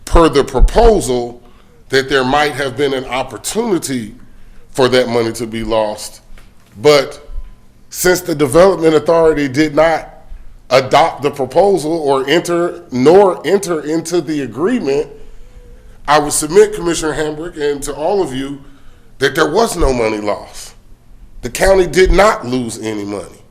per the proposal that there might have been an opportunity for that money to be lost, but since the Development Authority did not adopt the proposal or enter into the agreement, I would submit, Commissioner Hambrick, and to all of you, that there was no money lost. The county did not lose any money.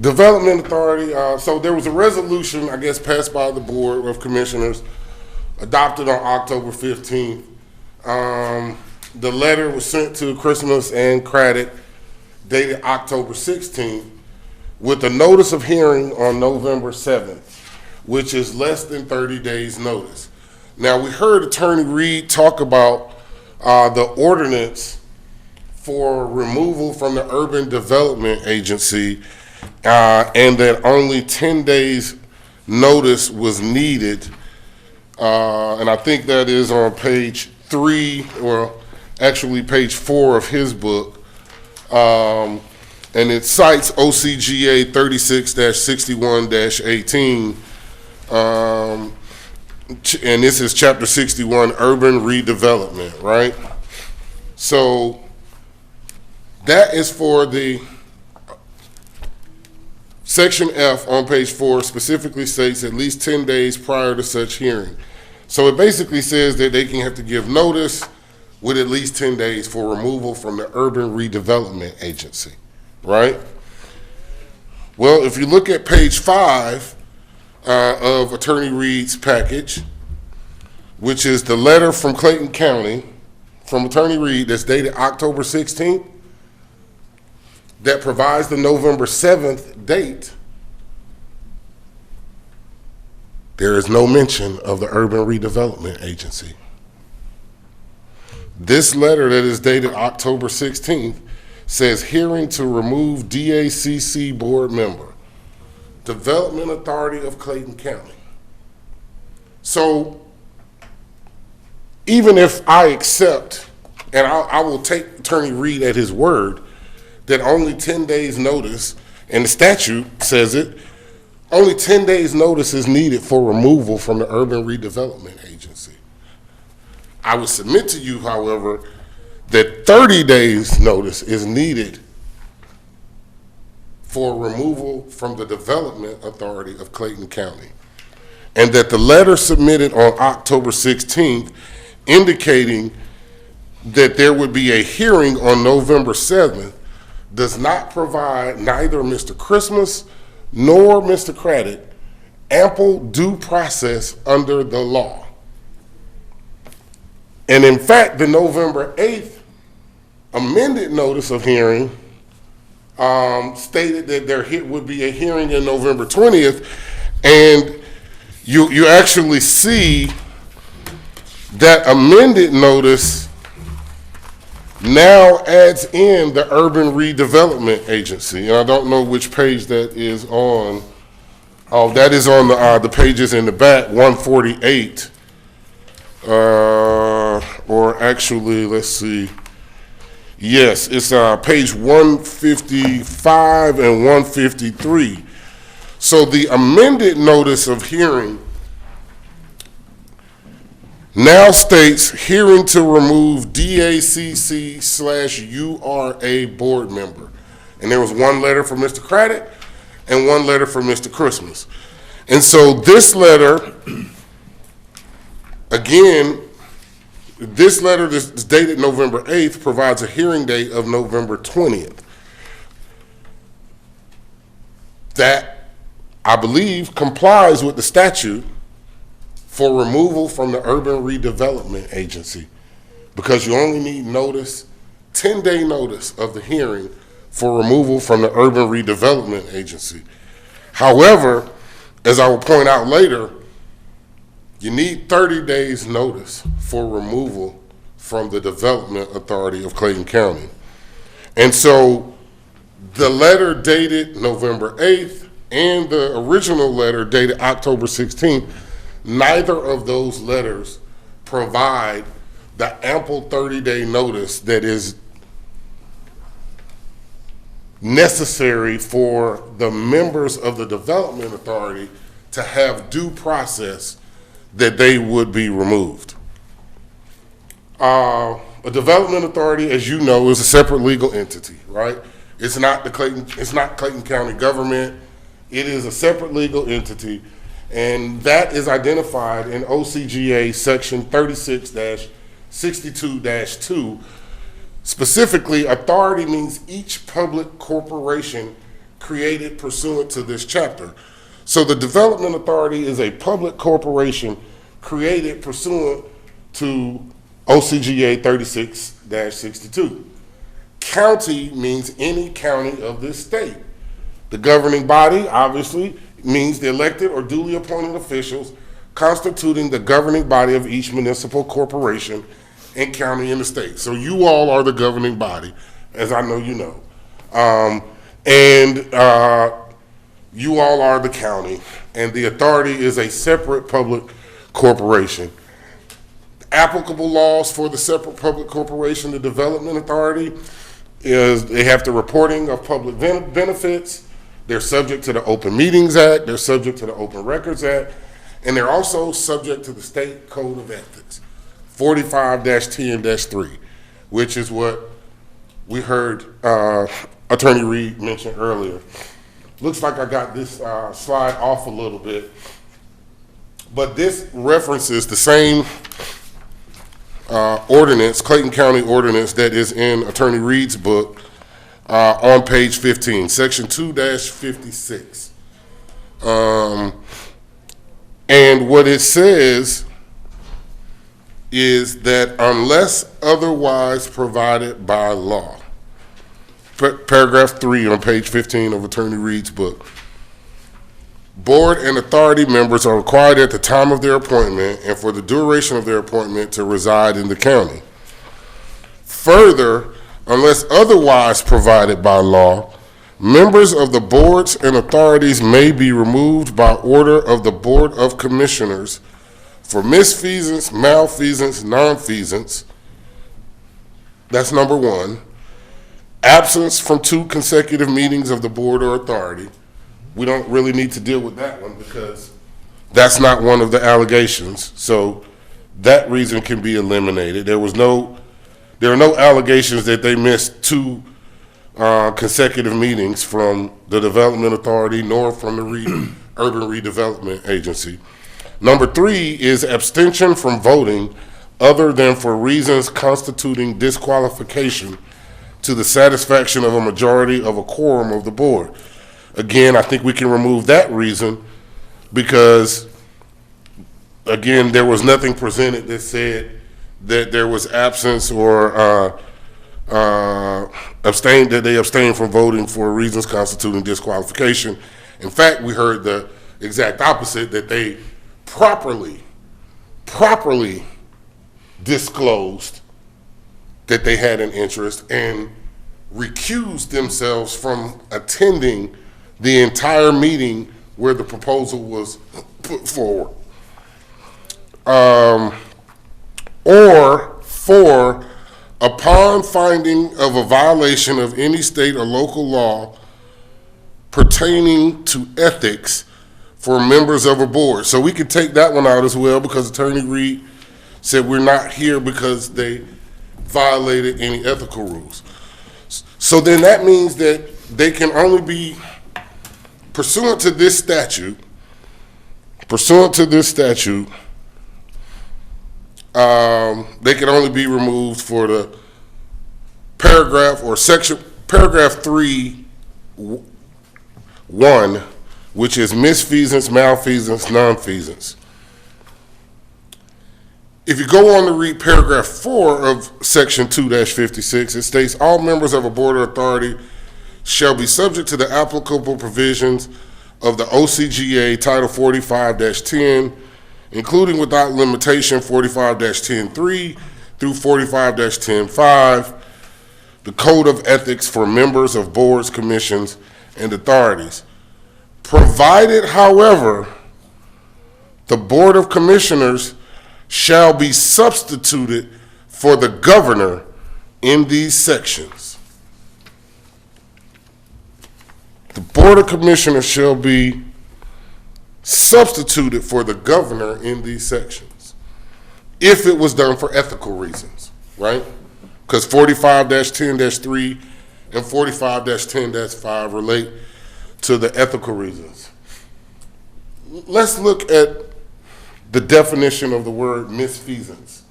Development Authority, so there was a resolution, I guess, passed by the Board of Commissioners, adopted on October 15th. The letter was sent to Christmas and Craddock, dated October 16th, with a notice of hearing on November 7th, which is less than 30 days' notice. Now, we heard Attorney Reed talk about the ordinance for removal from the Urban Development Agency, and that only 10 days' notice was needed. And I think that is on page 3, or actually page 4 of his book. And it cites OCGA 36-61-18. And this is chapter 61, urban redevelopment, right? So that is for the section F on page 4 specifically states at least 10 days prior to such hearing. So it basically says that they can have to give notice with at least 10 days for removal from the Urban Redevelopment Agency, right? Well, if you look at page 5 of Attorney Reed's package, which is the letter from Clayton County, from Attorney Reed, that's dated October 16th, that provides the November 7th date, there is no mention of the Urban Redevelopment Agency. This letter that is dated October 16th says hearing to remove DACC board member, Development Authority of Clayton County. So even if I accept, and I will take Attorney Reed at his word, that only 10 days notice and the statute says it, only 10 days notice is needed for removal from the Urban Redevelopment Agency. I would submit to you, however, that 30 days notice is needed for removal from the Development Authority of Clayton County. And that the letter submitted on October 16th indicating that there would be a hearing on November 7th does not provide neither Mr. Christmas nor Mr. Craddock ample due process under the law. And in fact, the November 8th amended notice of hearing stated that there would be a hearing in November 20th, and you actually see that amended notice now adds in the Urban Redevelopment Agency. And I don't know which page that is on. Oh, that is on the pages in the back, 148. Or actually, let's see. Yes, it's page 155 and 153. So the amended notice of hearing now states hearing to remove DACC/URA board member. And there was one letter from Mr. Craddock and one letter from Mr. Christmas. And so this letter, again, this letter is dated November 8th, provides a hearing date of November 20th. That, I believe, complies with the statute for removal from the Urban Redevelopment Agency, because you only need notice, 10-day notice of the hearing for removal from the Urban Redevelopment Agency. However, as I will point out later, you need 30 days notice for removal from the Development Authority of Clayton County. And so the letter dated November 8th and the original letter dated October 16th, neither of those letters provide the ample 30-day notice that is necessary for the members of the Development Authority to have due process that they would be removed. A Development Authority, as you know, is a separate legal entity, right? It's not Clayton County government. It is a separate legal entity, and that is identified in OCGA section 36-62-2. Specifically, authority means each public corporation created pursuant to this chapter. So the Development Authority is a public corporation created pursuant to OCGA 36-62. County means any county of this state. The governing body, obviously, means the elected or duly appointed officials constituting the governing body of each municipal corporation and county in the state. So you all are the governing body, as I know you know. You all are the county, and the authority is a separate public corporation. Applicable laws for the separate public corporation, the Development Authority, is they have the reporting of public benefits. They're subject to the Open Meetings Act, they're subject to the Open Records Act, and they're also subject to the State Code of Ethics, 45-10-3, which is what we heard Attorney Reed mention earlier. Looks like I got this slide off a little bit, but this references the same ordinance, Clayton County ordinance, that is in Attorney Reed's book on page 15, section 2-56. And what it says is that unless otherwise provided by law, paragraph 3 on page 15 of Attorney Reed's book, board and authority members are required at the time of their appointment and for the duration of their appointment to reside in the county. Further, unless otherwise provided by law, members of the boards and authorities may be removed by order of the Board of Commissioners for misfeasance, malfeasance, nonfeasance. That's number one. Absence from 2 consecutive meetings of the board or authority. We don't really need to deal with that one because that's not one of the allegations. So that reason can be eliminated. There are no allegations that they missed 2 consecutive meetings from the Development Authority nor from the Urban Redevelopment Agency. Number 3 is abstention from voting other than for reasons constituting disqualification to the satisfaction of a majority of a quorum of the board. Again, I think we can remove that reason because, again, there was nothing presented that said that there was absence or that they abstained from voting for reasons constituting disqualification. In fact, we heard the exact opposite, that they properly disclosed that they had an interest and recused themselves from attending the entire meeting where the proposal was put forward. Or 4, upon finding of a violation of any state or local law pertaining to ethics for members of a board. So we could take that one out as well because Attorney Reed said we're not here because they violated any ethical rules. So then that means that they can only be, pursuant to this statute, they can only be removed for the paragraph or section, paragraph 3(1), which is misfeasance, malfeasance, nonfeasance. If you go on to read paragraph 4 of section 2-56, it states all members of a board or authority shall be subject to the applicable provisions of the OCGA Title 45-10, including without limitation 45-10(3) through 45-10(5), the Code of Ethics for members of boards, commissions, and authorities. Provided, however, the Board of Commissioners shall be substituted for the governor in these sections. The Board of Commissioners shall be substituted for the governor in these sections if it was done for ethical reasons, right? Because 45-10-3 and 45-10-5 relate to the ethical reasons. Let's look at the definition of the word misfeasance.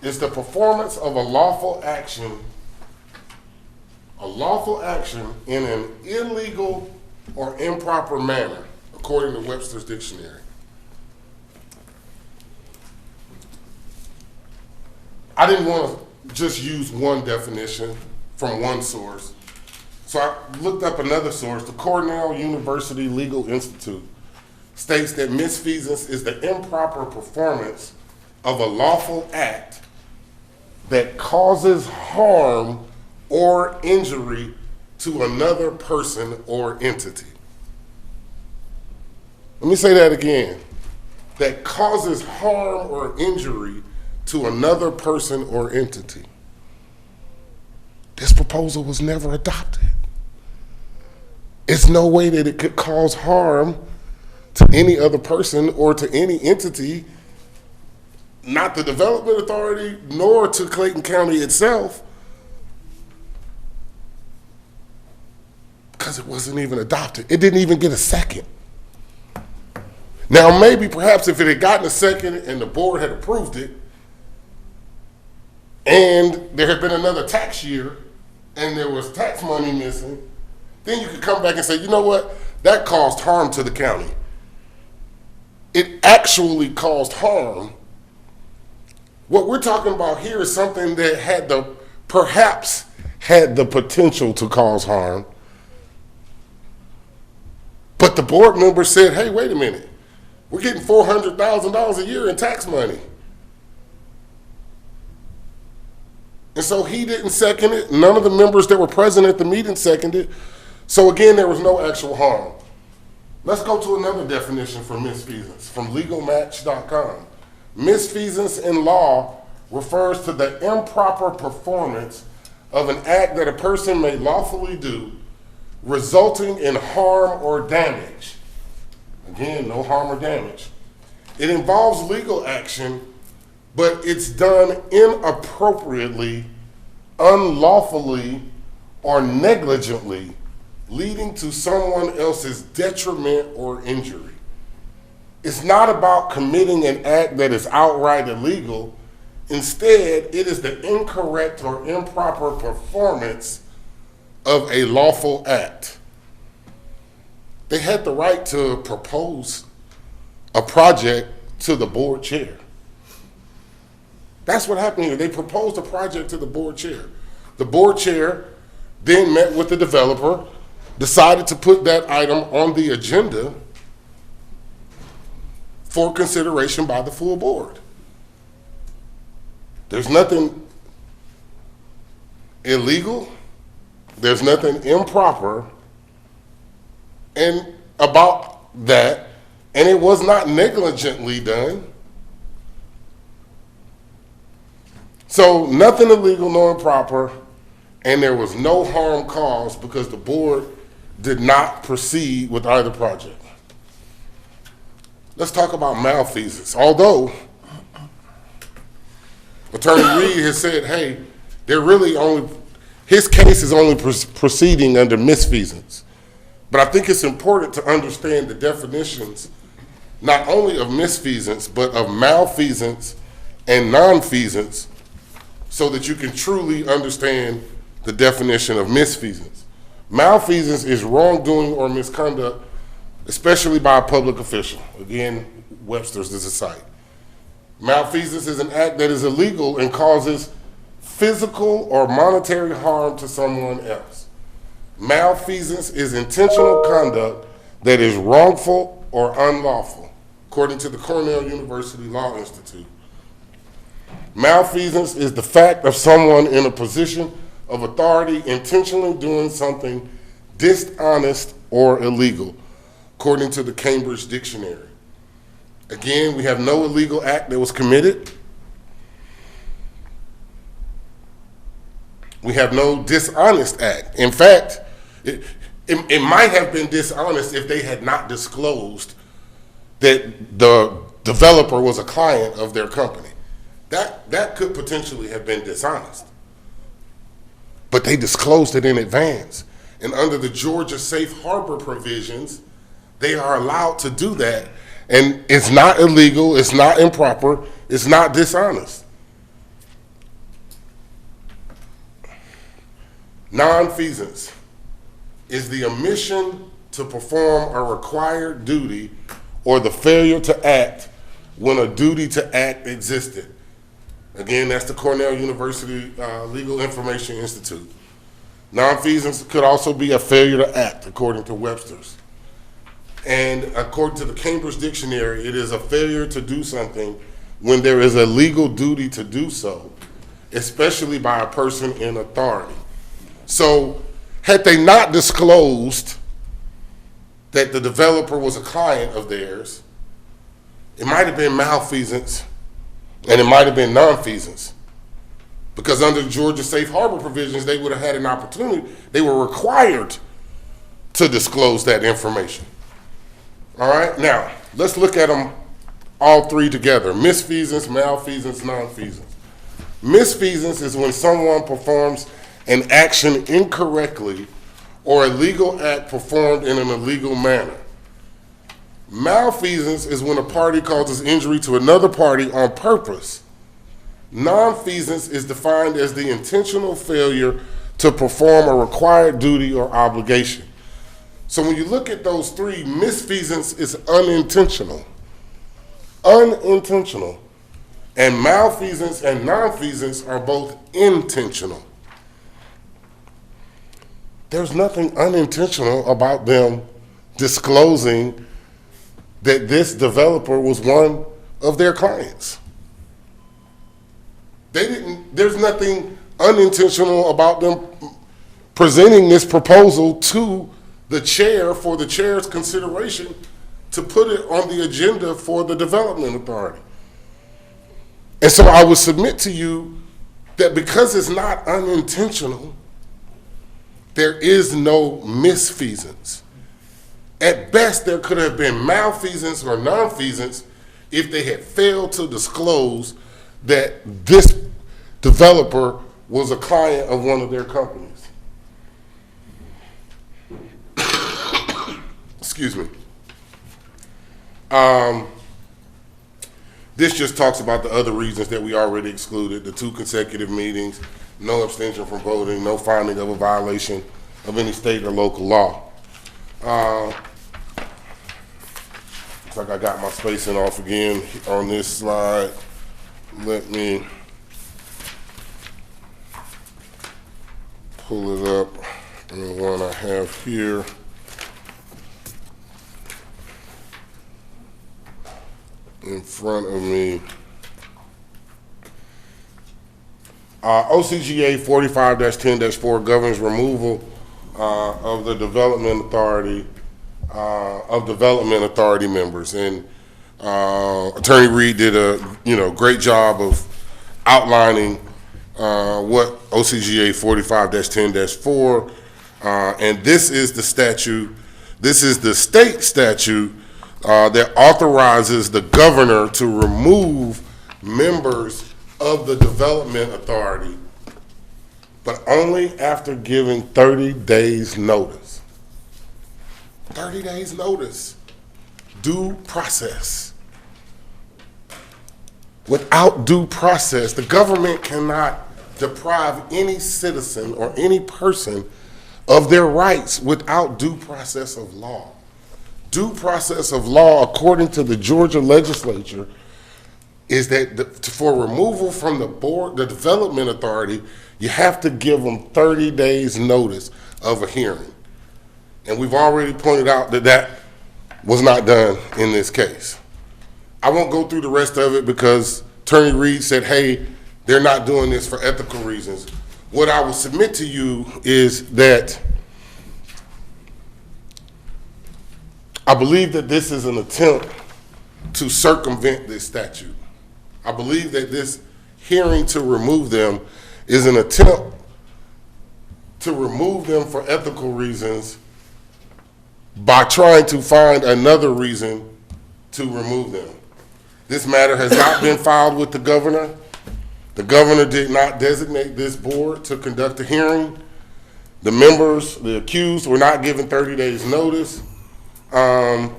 It's the performance of a lawful action in an illegal or improper manner, according to Webster's Dictionary. I didn't want to just use one definition from one source, so I looked up another source. The Cornell University Legal Institute states that misfeasance is the improper performance of a lawful act that causes harm or injury to another person or entity. Let me say that again. That causes harm or injury to another person or entity. This proposal was never adopted. It's no way that it could cause harm to any other person or to any entity, not the Development Authority, nor to Clayton County itself, because it wasn't even adopted. It didn't even get a second. Now, maybe perhaps if it had gotten a second and the board had approved it, and there had been another tax year and there was tax money missing, then you could come back and say, you know what, that caused harm to the county. It actually caused harm. What we're talking about here is something that perhaps had the potential to cause harm. But the board member said, hey, wait a minute, we're getting $400,000 a year in tax money. And so he didn't second it. None of the members that were present at the meeting seconded it. So again, there was no actual harm. Let's go to another definition for misfeasance from legalmatch.com. Misfeasance in law refers to the improper performance of an act that a person may lawfully do resulting in harm or damage. Again, no harm or damage. It involves legal action, but it's done inappropriately, unlawfully, or negligently, leading to someone else's detriment or injury. It's not about committing an act that is outright illegal. Instead, it is the incorrect or improper performance of a lawful act. They had the right to propose a project to the board chair. That's what happened here. They proposed a project to the board chair. The board chair then met with the developer, decided to put that item on the agenda for consideration by the full board. There's nothing illegal, there's nothing improper and about that, and it was not negligently done. So nothing illegal nor improper, and there was no harm caused because the board did not proceed with either project. Let's talk about malfeasance. Although Attorney Reed has said, hey, his case is only proceeding under misfeasance. But I think it's important to understand the definitions, not only of misfeasance, but of malfeasance and nonfeasance, so that you can truly understand the definition of misfeasance. Malfeasance is wrongdoing or misconduct, especially by a public official. Again, Webster's is a site. Malfeasance is an act that is illegal and causes physical or monetary harm to someone else. Malfeasance is intentional conduct that is wrongful or unlawful, according to the Cornell University Law Institute. Malfeasance is the fact of someone in a position of authority intentionally doing something dishonest or illegal, according to the Cambridge Dictionary. Again, we have no illegal act that was committed. We have no dishonest act. In fact, it might have been dishonest if they had not disclosed that the developer was a client of their company. That could potentially have been dishonest. But they disclosed it in advance. And under the Georgia Safe Harbor provisions, they are allowed to do that. And it's not illegal, it's not improper, it's not dishonest. Nonfeasance is the omission to perform a required duty or the failure to act when a duty to act existed. Again, that's the Cornell University Legal Information Institute. Nonfeasance could also be a failure to act, according to Webster's. And according to the Cambridge Dictionary, it is a failure to do something when there is a legal duty to do so, especially by a person in authority. So had they not disclosed that the developer was a client of theirs, it might have been malfeasance and it might have been nonfeasance. Because under Georgia Safe Harbor provisions, they would have had an opportunity, they were required to disclose that information. All right, now let's look at them all three together: misfeasance, malfeasance, nonfeasance. Misfeasance is when someone performs an action incorrectly or a legal act performed in an illegal manner. Malfeasance is when a party causes injury to another party on purpose. Nonfeasance is defined as the intentional failure to perform a required duty or obligation. So when you look at those three, misfeasance is unintentional. Unintentional. And malfeasance and nonfeasance are both intentional. There's nothing unintentional about them disclosing that this developer was one of their clients. There's nothing unintentional about them presenting this proposal to the chair for the chair's consideration to put it on the agenda for the development authority. And so I would submit to you that because it's not unintentional, there is no misfeasance. At best, there could have been malfeasance or nonfeasance if they had failed to disclose that this developer was a client of one of their companies. Excuse me. This just talks about the other reasons that we already excluded: the 2 consecutive meetings, no abstention from voting, no finding of a violation of any state or local law. Looks like I got my spacing off again on this slide. Let me pull it up. And the one I have here. In front of me. OCGA 45-10-4 governs removal of the development authority of development authority members, and Attorney Reed did a great job of outlining what OCGA 45-10-4 and this is the statute. This is the state statute that authorizes the governor to remove members of the development authority, but only after giving 30 days notice. 30 days notice. Due process. Without due process, the government cannot deprive any citizen or any person of their rights without due process of law. Due process of law, according to the Georgia legislature, is that for removal from the board, the development authority, you have to give them 30 days notice of a hearing. And we've already pointed out that that was not done in this case. I won't go through the rest of it because Attorney Reed said, hey, they're not doing this for ethical reasons. What I will submit to you is that I believe that this is an attempt to circumvent this statute. I believe that this hearing to remove them is an attempt to remove them for ethical reasons by trying to find another reason to remove them. This matter has not been filed with the governor. The governor did not designate this board to conduct a hearing. The members, the accused, were not given 30 days notice. And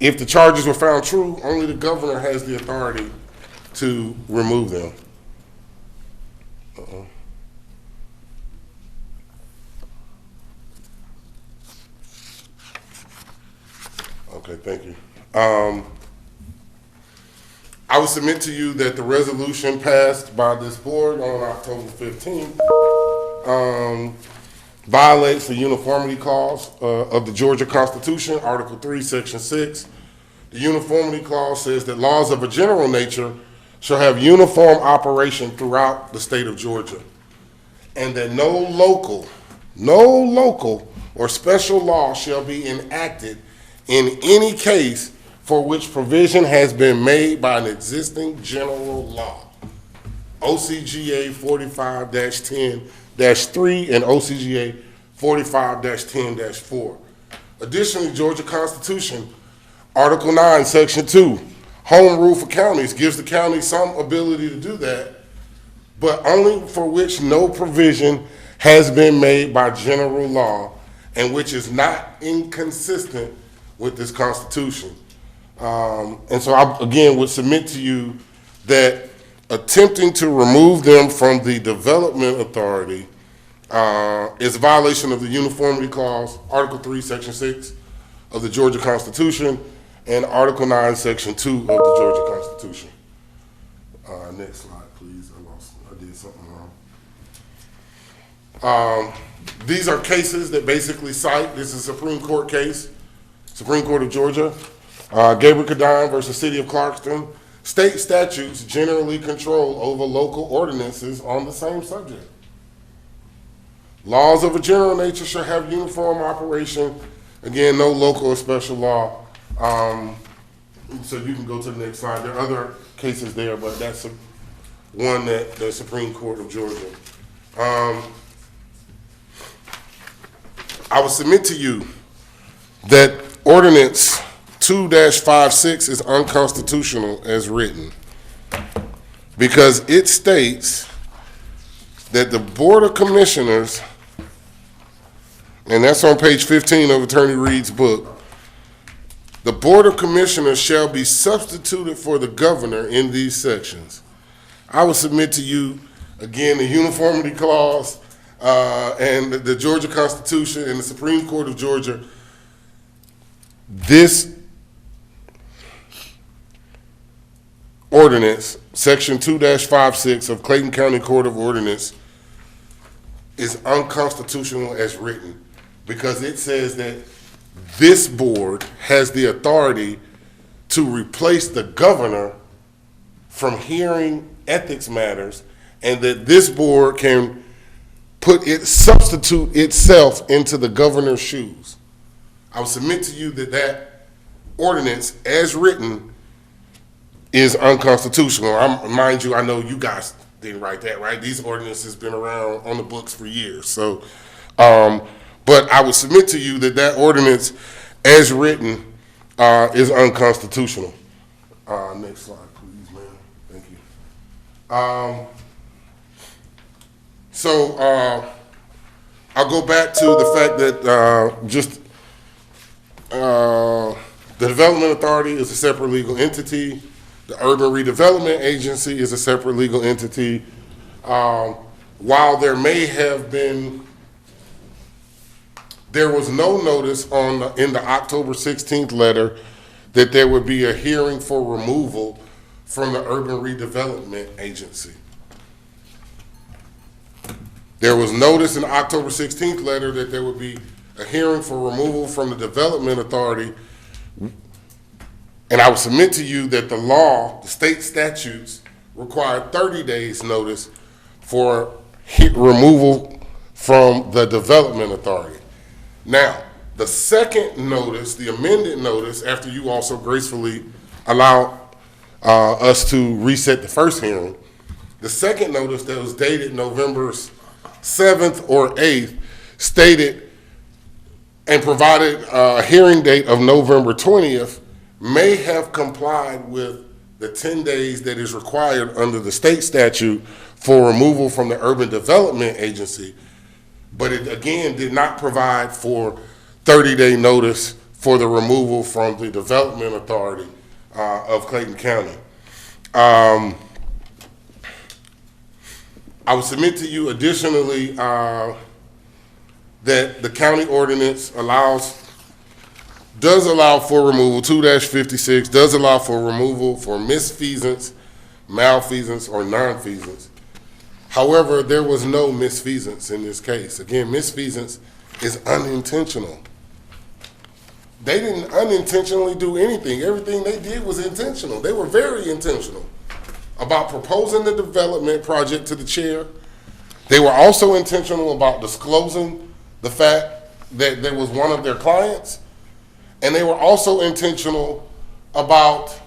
if the charges were found true, only the governor has the authority to remove them. Okay, thank you. I would submit to you that the resolution passed by this board on October 15th violates the uniformity clause of the Georgia Constitution, Article 3, Section 6. The uniformity clause says that laws of a general nature shall have uniform operation throughout the state of Georgia, and that no local or special law shall be enacted in any case for which provision has been made by an existing general law. OCGA 45-10-3 and OCGA 45-10-4. Additionally, Georgia Constitution, Article 9, Section 2, home rule for counties, gives the county some ability to do that, but only for which no provision has been made by general law and which is not inconsistent with this Constitution. And so I, again, would submit to you that attempting to remove them from the development authority is a violation of the uniformity clause, Article 3, Section 6 of the Georgia Constitution, and Article 9, Section 2 of the Georgia Constitution. Next slide, please. I did something wrong. These are cases that basically cite, this is a Supreme Court case, Supreme Court of Georgia, Gabriel Cadine versus City of Clarkston. State statutes generally control over local ordinances on the same subject. Laws of a general nature shall have uniform operation. Again, no local or special law. So you can go to the next slide. There are other cases there, but that's one that the Supreme Court of Georgia. I will submit to you that ordinance 2-56 is unconstitutional as written because it states that the Board of Commissioners, and that's on page 15 of Attorney Reed's book, the Board of Commissioners shall be substituted for the governor in these sections. I will submit to you, again, the uniformity clause and the Georgia Constitution and the Supreme Court of Georgia. This ordinance, section 2-56 of Clayton County Court of Ordinance, is unconstitutional as written because it says that this board has the authority to replace the governor from hearing ethics matters, and that this board can substitute itself into the governor's shoes. I will submit to you that that ordinance, as written, is unconstitutional. Mind you, I know you guys didn't write that, right? These ordinances been around on the books for years. So, but I would submit to you that that ordinance, as written, is unconstitutional. Next slide, please, ma'am. Thank you. So I'll go back to the fact that the Development Authority is a separate legal entity. The Urban Redevelopment Agency is a separate legal entity. While there may have been, there was no notice in the October 16th letter that there would be a hearing for removal from the Urban Redevelopment Agency. There was notice in the October 16th letter that there would be a hearing for removal from the Development Authority. And I would submit to you that the law, the state statutes, require 30 days notice for removal from the Development Authority. Now, the second notice, the amended notice, after you also gracefully allow us to reset the first hearing, the second notice that was dated November 7th or 8th stated and provided a hearing date of November 20th may have complied with the 10 days that is required under the state statute for removal from the Urban Development Agency, but it again did not provide for 30-day notice for the removal from the Development Authority of Clayton County. I would submit to you additionally that the county ordinance does allow for removal, 2-56 does allow for removal for misfeasance, malfeasance, or nonfeasance. However, there was no misfeasance in this case. Again, misfeasance is unintentional. They didn't unintentionally do anything. Everything they did was intentional. They were very intentional about proposing the development project to the chair. They were also intentional about disclosing the fact that there was one of their clients. And they were also intentional about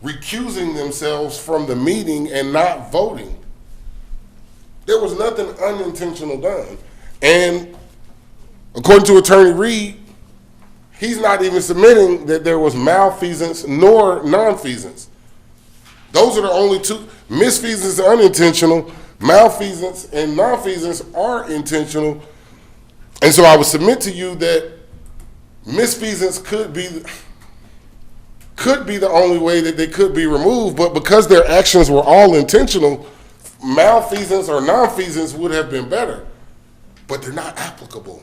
recusing themselves from the meeting and not voting. There was nothing unintentional done. And according to Attorney Reed, he's not even submitting that there was malfeasance nor nonfeasance. Those are the only two. Misfeasance are unintentional. Malfeasance and nonfeasance are intentional. And so I would submit to you that misfeasance could be the only way that they could be removed, but because their actions were all intentional, malfeasance or nonfeasance would have been better. But they're not applicable.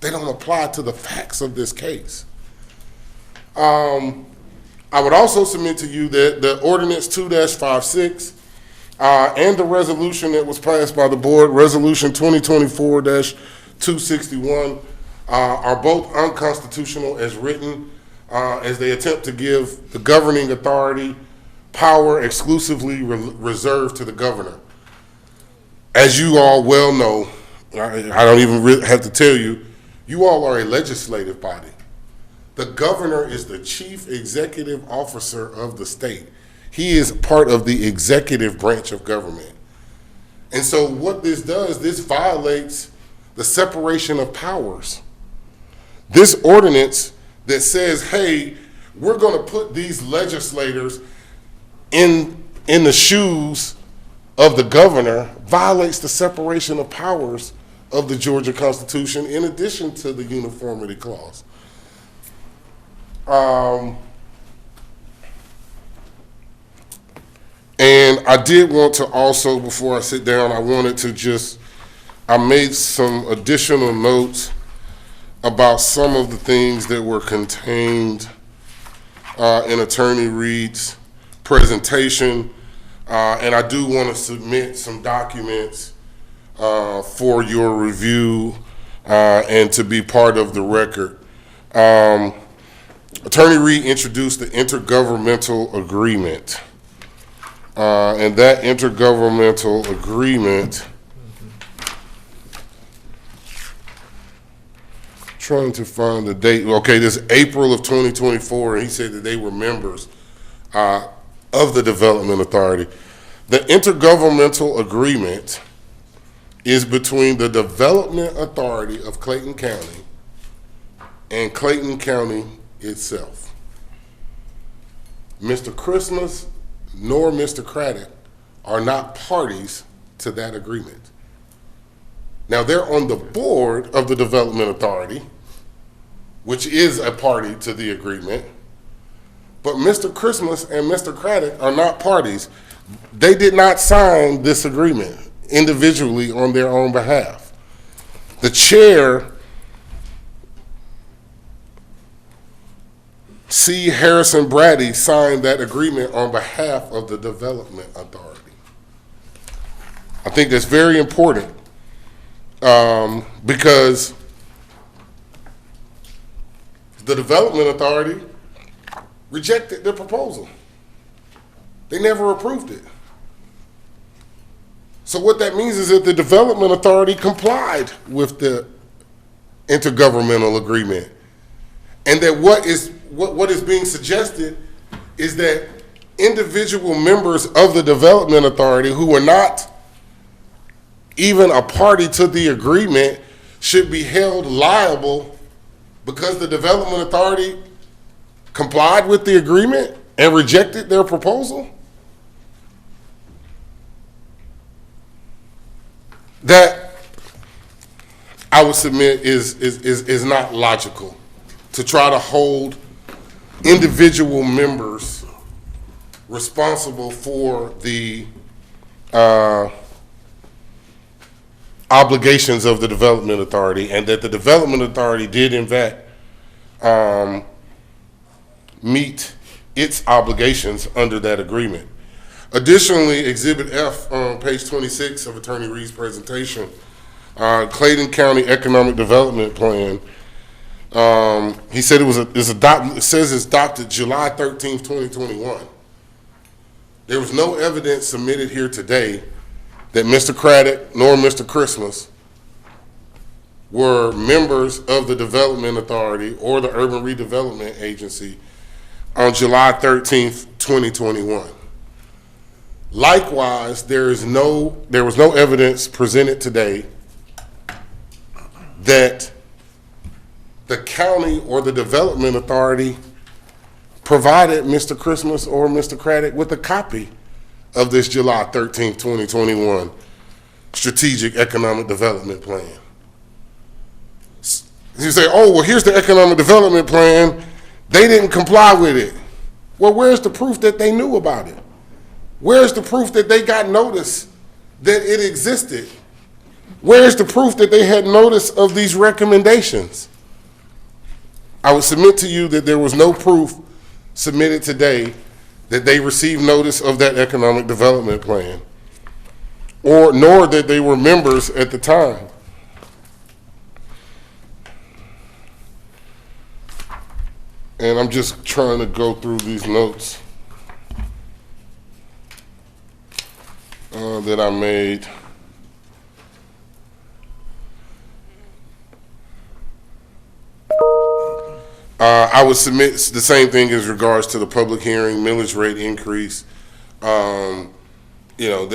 They don't apply to the facts of this case. I would also submit to you that the ordinance 2-56 and the resolution that was passed by the board, resolution 2024-261, are both unconstitutional as written, as they attempt to give the governing authority power exclusively reserved to the governor. As you all well know, I don't even have to tell you, you all are a legislative body. The governor is the chief executive officer of the state. He is part of the executive branch of government. And so what this does, this violates the separation of powers. This ordinance that says, hey, we're going to put these legislators in the shoes of the governor violates the separation of powers of the Georgia Constitution in addition to the uniformity clause. And I did want to also, before I sit down, I made some additional notes about some of the things that were contained in Attorney Reed's presentation. And I do want to submit some documents for your review and to be part of the record. Attorney Reed introduced the intergovernmental agreement. And that intergovernmental agreement, trying to find the date. Okay, this is April of 2024, and he said that they were members of the Development Authority. The intergovernmental agreement is between the Development Authority of Clayton County and Clayton County itself. Mr. Christmas nor Mr. Craddock are not parties to that agreement. Now, they're on the board of the Development Authority, which is a party to the agreement, but Mr. Christmas and Mr. Craddock are not parties. They did not sign this agreement individually on their own behalf. The chair, C. Harrison Brady, signed that agreement on behalf of the Development Authority. I think that's very important because the Development Authority rejected the proposal. They never approved it. So what that means is that the Development Authority complied with the intergovernmental agreement, and that what is being suggested is that individual members of the Development Authority who were not even a party to the agreement should be held liable because the Development Authority complied with the agreement and rejected their proposal. That, I would submit, is not logical to try to hold individual members responsible for the obligations of the Development Authority, and that the Development Authority did in fact meet its obligations under that agreement. Additionally, Exhibit F on page 26 of Attorney Reed's presentation, Clayton County Economic Development Plan. He said it says it's adopted July 13th, 2021. There was no evidence submitted here today that Mr. Craddock nor Mr. Christmas were members of the Development Authority or the Urban Redevelopment Agency on July 13th, 2021. Likewise, there was no evidence presented today that the county or the Development Authority provided Mr. Christmas or Mr. Craddock with a copy of this July 13th, 2021 Strategic Economic Development Plan. You say, oh, well, here's the Economic Development Plan. They didn't comply with it. Well, where's the proof that they knew about it? Where's the proof that they got notice that it existed? Where's the proof that they had notice of these recommendations? I would submit to you that there was no proof submitted today that they received notice of that economic development plan, nor that they were members at the time. And I'm just trying to go through these notes that I made. I would submit the same thing as regards to the public hearing, millage rate increase, You know,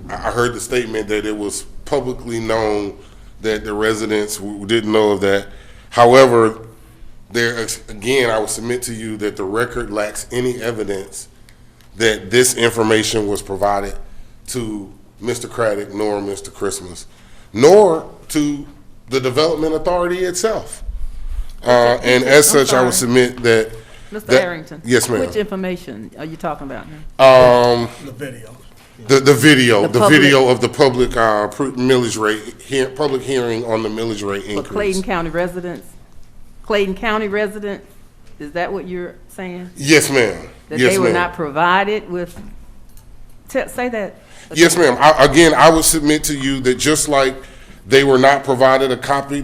I heard the statement that it was publicly known that the residents didn't know of that. However, again, I would submit to you that the record lacks any evidence that this information was provided to Mr. Craddock nor Mr. Christmas, nor to the Development Authority itself. And as such, I would submit that. Mr. Arrington. Yes, ma'am. Which information are you talking about now? The video. The video public- of the public millage rate, public hearing on the millage rate For increase. Clayton County residents? Clayton County residents? Is that what you're saying? Yes, ma'am. That Yes, they were ma'am. not provided with, say that. Yes, ma'am. Again, I would submit to you that just like they were not provided a copy,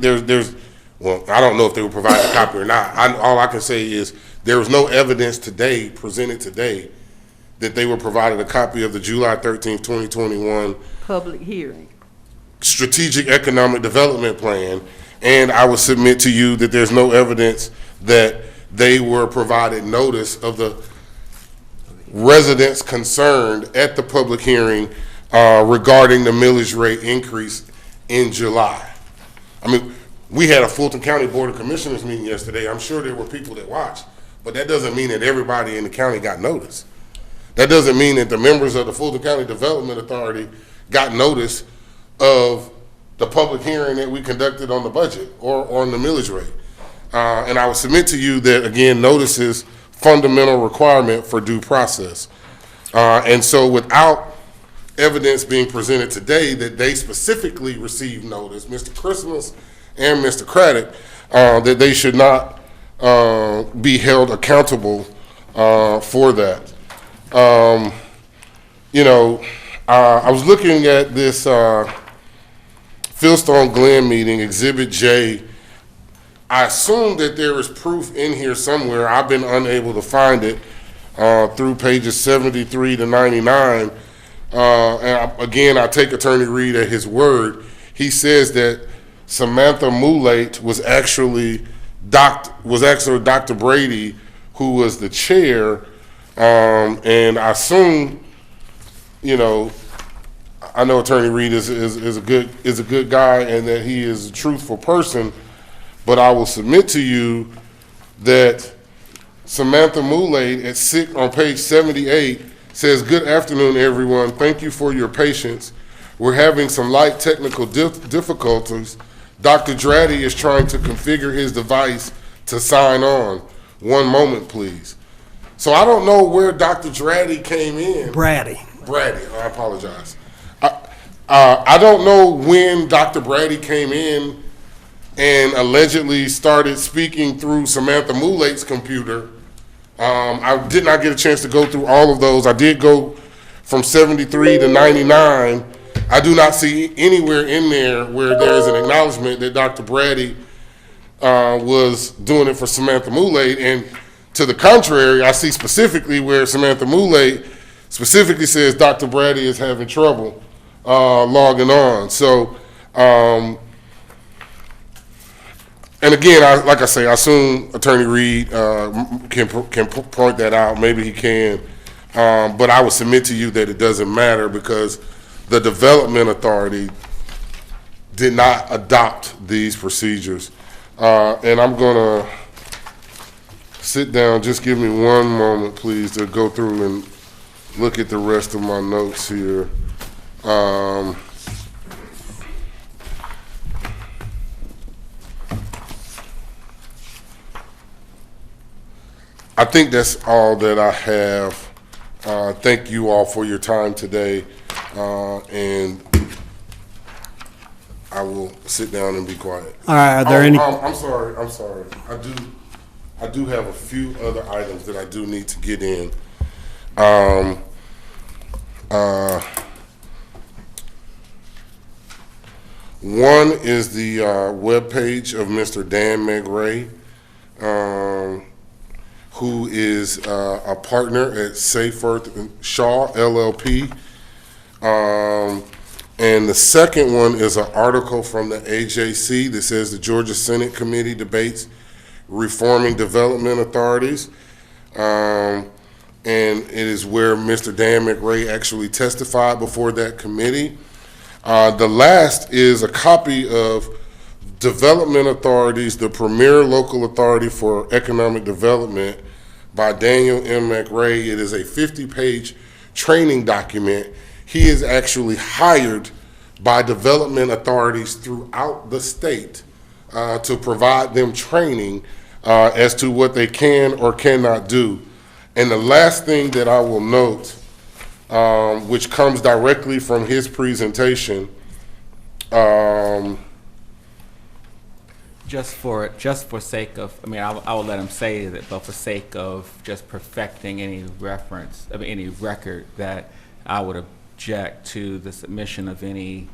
well, I don't know if they were provided a copy or not. All I can say is there was no evidence presented today, that they were provided a copy of the July 13th, 2021 Public hearing. Strategic Economic Development Plan. And I would submit to you that there's no evidence that they were provided notice of the residents concerned at the public hearing regarding the millage rate increase in July. I mean, we had a Fulton County Board of Commissioners meeting yesterday. I'm sure there were people that watched, but that doesn't mean that everybody in the county got notice. That doesn't mean that the members of the Fulton County Development Authority got notice of the public hearing that we conducted on the budget or on the millage rate. And I would submit to you that, again, notice is fundamental requirement for due process. And so without evidence being presented today that they specifically received notice, Mr. Christmas and Mr. Craddock, that they should not be held accountable for that. You know, I was looking at this Fieldstone Glen meeting, Exhibit J. I assume that there is proof in here somewhere. I've been unable to find it through pages 73 to 99. Again, I take Attorney Reed at his word. He says that Samantha Moulate was actually Dr. Brady, who was the chair. And I assume, you know, I know Attorney Reed is a good guy and that he is a truthful person, but I will submit to you that Samantha Moulate on page 78 says, "Good afternoon, everyone. Thank you for your patience. We're having some light technical difficulties. Dr. Draddy is trying to configure his device to sign on. One moment, please." So I don't know where Dr. Draddy came in. Brady, I apologize. I don't know when Dr. Brady came in and allegedly started speaking through Samantha Moulate's computer. I did not get a chance to go through all of those. I did go from 73 to 99. I do not see anywhere in there where there is an acknowledgement that Dr. Brady was doing it for Samantha Moulate. And to the contrary, I see specifically where Samantha Moulate specifically says Dr. Brady is having trouble logging on. So, and again, like I say, I assume Attorney Reed can point that out. Maybe he can. But I would submit to you that it doesn't matter because the Development Authority did not adopt these procedures. And I'm going to sit down. Just give me one moment, please, to go through and look at the rest of my notes here. I think that's all that I have. Thank you all for your time today, and I will sit down and be quiet. All right, are there any? I'm sorry. I do have a few other items that I do need to get in. One is the webpage of Mr. Dan McRae, who is a partner at Sayforth Shaw LLP. And the second one is an article from the AJC that says the Georgia Senate Committee debates reforming development authorities. and it is where Mr. Dan McRae actually testified before that committee. The last is a copy of Development Authorities, the Premier Local Authority for Economic Development by Daniel M. McRae. It is a 50-page training document. He is actually hired by development authorities throughout the state to provide them training as to what they can or cannot do. And the last thing that I will note, which comes directly from his presentation, Just for sake of, I mean, I will let him say that, but for sake of just perfecting any reference, I mean, any record, that I would object to the submission of any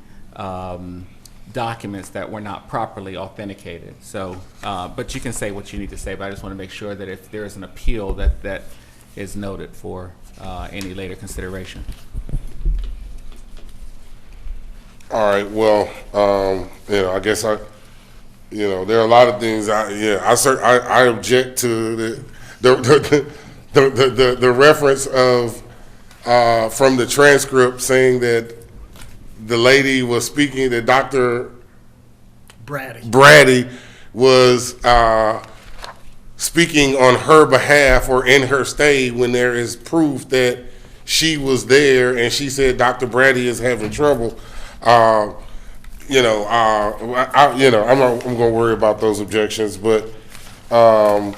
documents that were not properly authenticated. So, but you can say what you need to say, but I just want to make sure that if there is an appeal, that is noted for any later consideration. all right, well, I guess there are a lot of things. I object to the reference of from the transcript saying that the lady was speaking, that Dr. Brady was speaking on her behalf or in her stay, when there is proof that she was there and she said Dr. Brady is having trouble. I'm going to worry about those objections, but what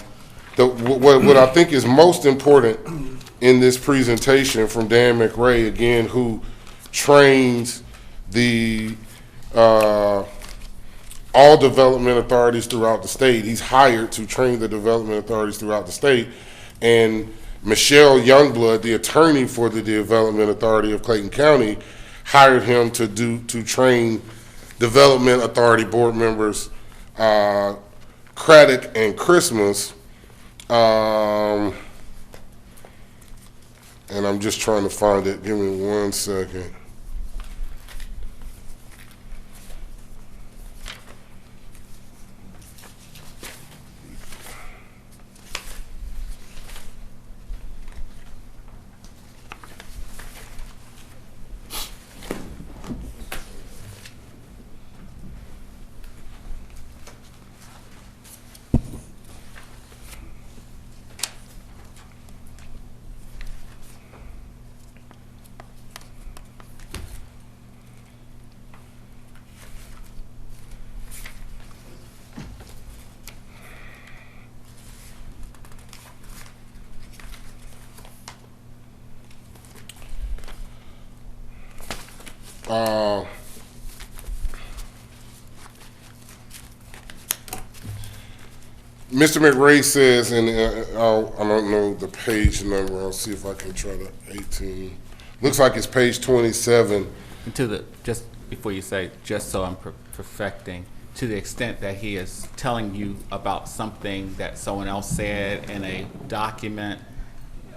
I think is most important in this presentation from Dan McRae, again, who trains the all development authorities throughout the state. He's hired to train the development authorities throughout the state, and Michelle Youngblood, the attorney for the Development Authority of Clayton County, hired him to train Development Authority board members Craddock and Christmas. And I'm just trying to find it. Give me 1 second. Mr. McRae says, and I don't know the page number. I'll see if I can try to 18. Looks like it's page 27. Just before you say, just so I'm perfecting, to the extent that he is telling you about something that someone else said in a document,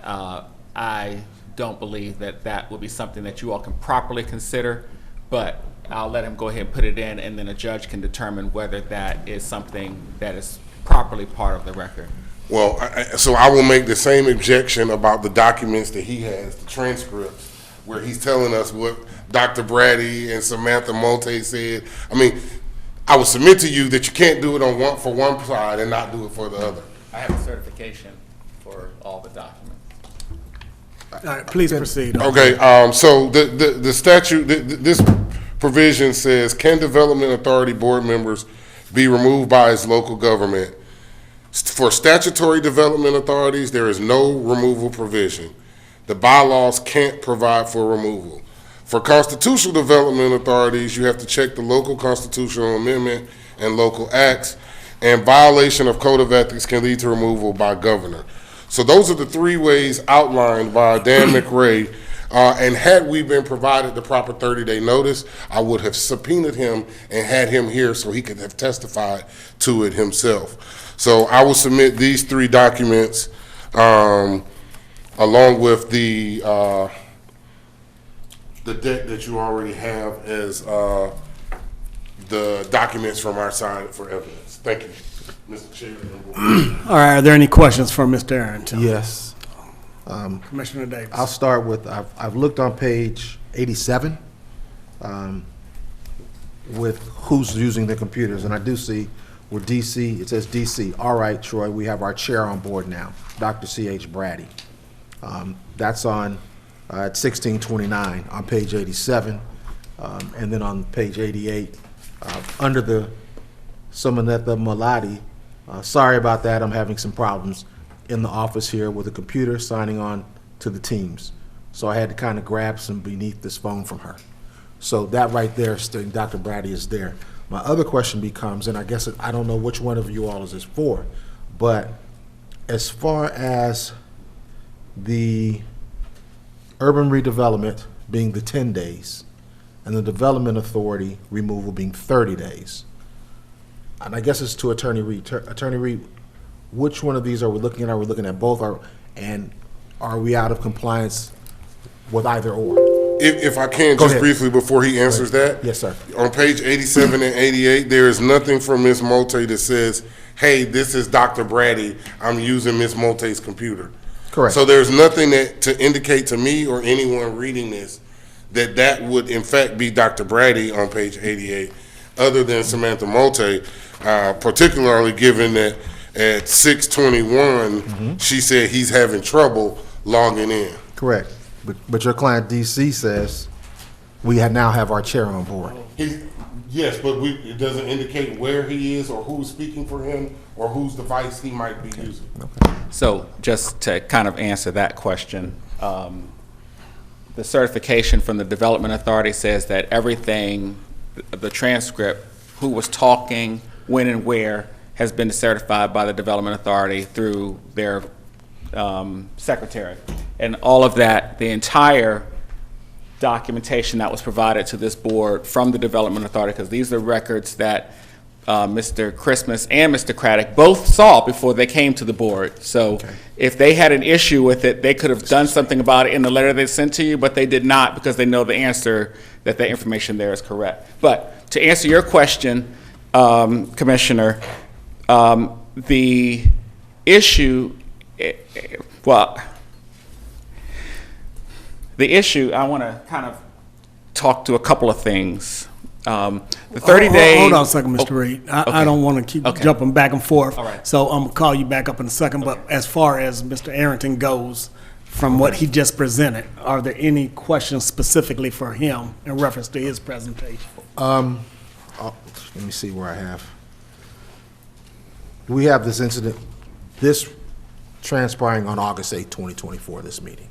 I don't believe that will be something that you all can properly consider, but I'll let him go ahead and put it in, and then a judge can determine whether that is something that is properly part of the record. Well, so I will make the same objection about the documents that he has, the transcripts, where he's telling us what Dr. Brady and Samantha Molte said. I mean, I will submit to you that you can't do it for one side and not do it for the other. I have a certification for all the documents. All right, please proceed. Okay, so the statute, this provision says, can Development Authority board members be removed by its local government? For statutory development authorities, there is no removal provision. The bylaws can't provide for removal. For constitutional development authorities, you have to check the local constitutional amendment and local acts, and violation of code of ethics can lead to removal by governor. So those are the three ways outlined by Dan McRae. And had we been provided the proper 30-day notice, I would have subpoenaed him and had him here so he could have testified to it himself. So I will submit these three documents along with the deck that you already have as the documents from our side for evidence. Thank you, Mr. Chair. All right, are there any questions for Mr. Arrington? Yes. Commissioner Davis. I'll start with, I've looked on page 87 with who's using the computers, and I do see where DC, it says DC. All right, Troy, we have our chair on board now, Dr. C.H. Brady. That's on, at 1629 on page 87. And then on page 88, under the Samanetha Malati, sorry about that, I'm having some problems in the office here with a computer signing on to the Teams. So I had to kind of grab some beneath this phone from her. So that right there, Dr. Brady is there. My other question becomes, and I guess I don't know which one of you all is this for, but as far as the urban redevelopment being the 10 days and the development authority removal being 30 days, and I guess it's to Attorney Reed. Attorney Reed, which one of these are we looking at? Are we looking at both? And are we out of compliance with either or? If I can, Go just ahead. briefly before he answers that. Yes, sir. On page 87 and 88, there is nothing from Ms. Molte that says, hey, this is Dr. Brady, I'm using Ms. Molte's computer. Correct. So there's nothing that to indicate to me or anyone reading this that would in fact be Dr. Brady on page 88, other than Samantha Molte, particularly given that at 6:21, she said he's having trouble logging in. Correct. But your client DC says we now have our chair on board. Yes, but it doesn't indicate where he is or who's speaking for him or whose device he might be using. So just to kind of answer that question, the certification from the Development Authority says that everything, the transcript, who was talking, when and where, has been certified by the Development Authority through their secretary. And all of that, the entire documentation that was provided to this board from the Development Authority, because these are records that Mr. Christmas and Mr. Craddock both saw before they came to the board. So if they had an issue with it, they could have done something about it in the letter they sent to you, but they did not because they know the answer, that the information there is correct. But to answer your question, Commissioner, the issue, the issue, I want to kind of talk to a couple of things. The 30-day... Hold on a second, Mr. Reed. I don't want to keep jumping back and forth. All right. So I'm going to call you back up in a second. But as far as Mr. Arrington goes, from what he just presented, are there any questions specifically for him in reference to his presentation? Let me see where I have. We have this incident, this transpiring on August 8, 2024, this meeting.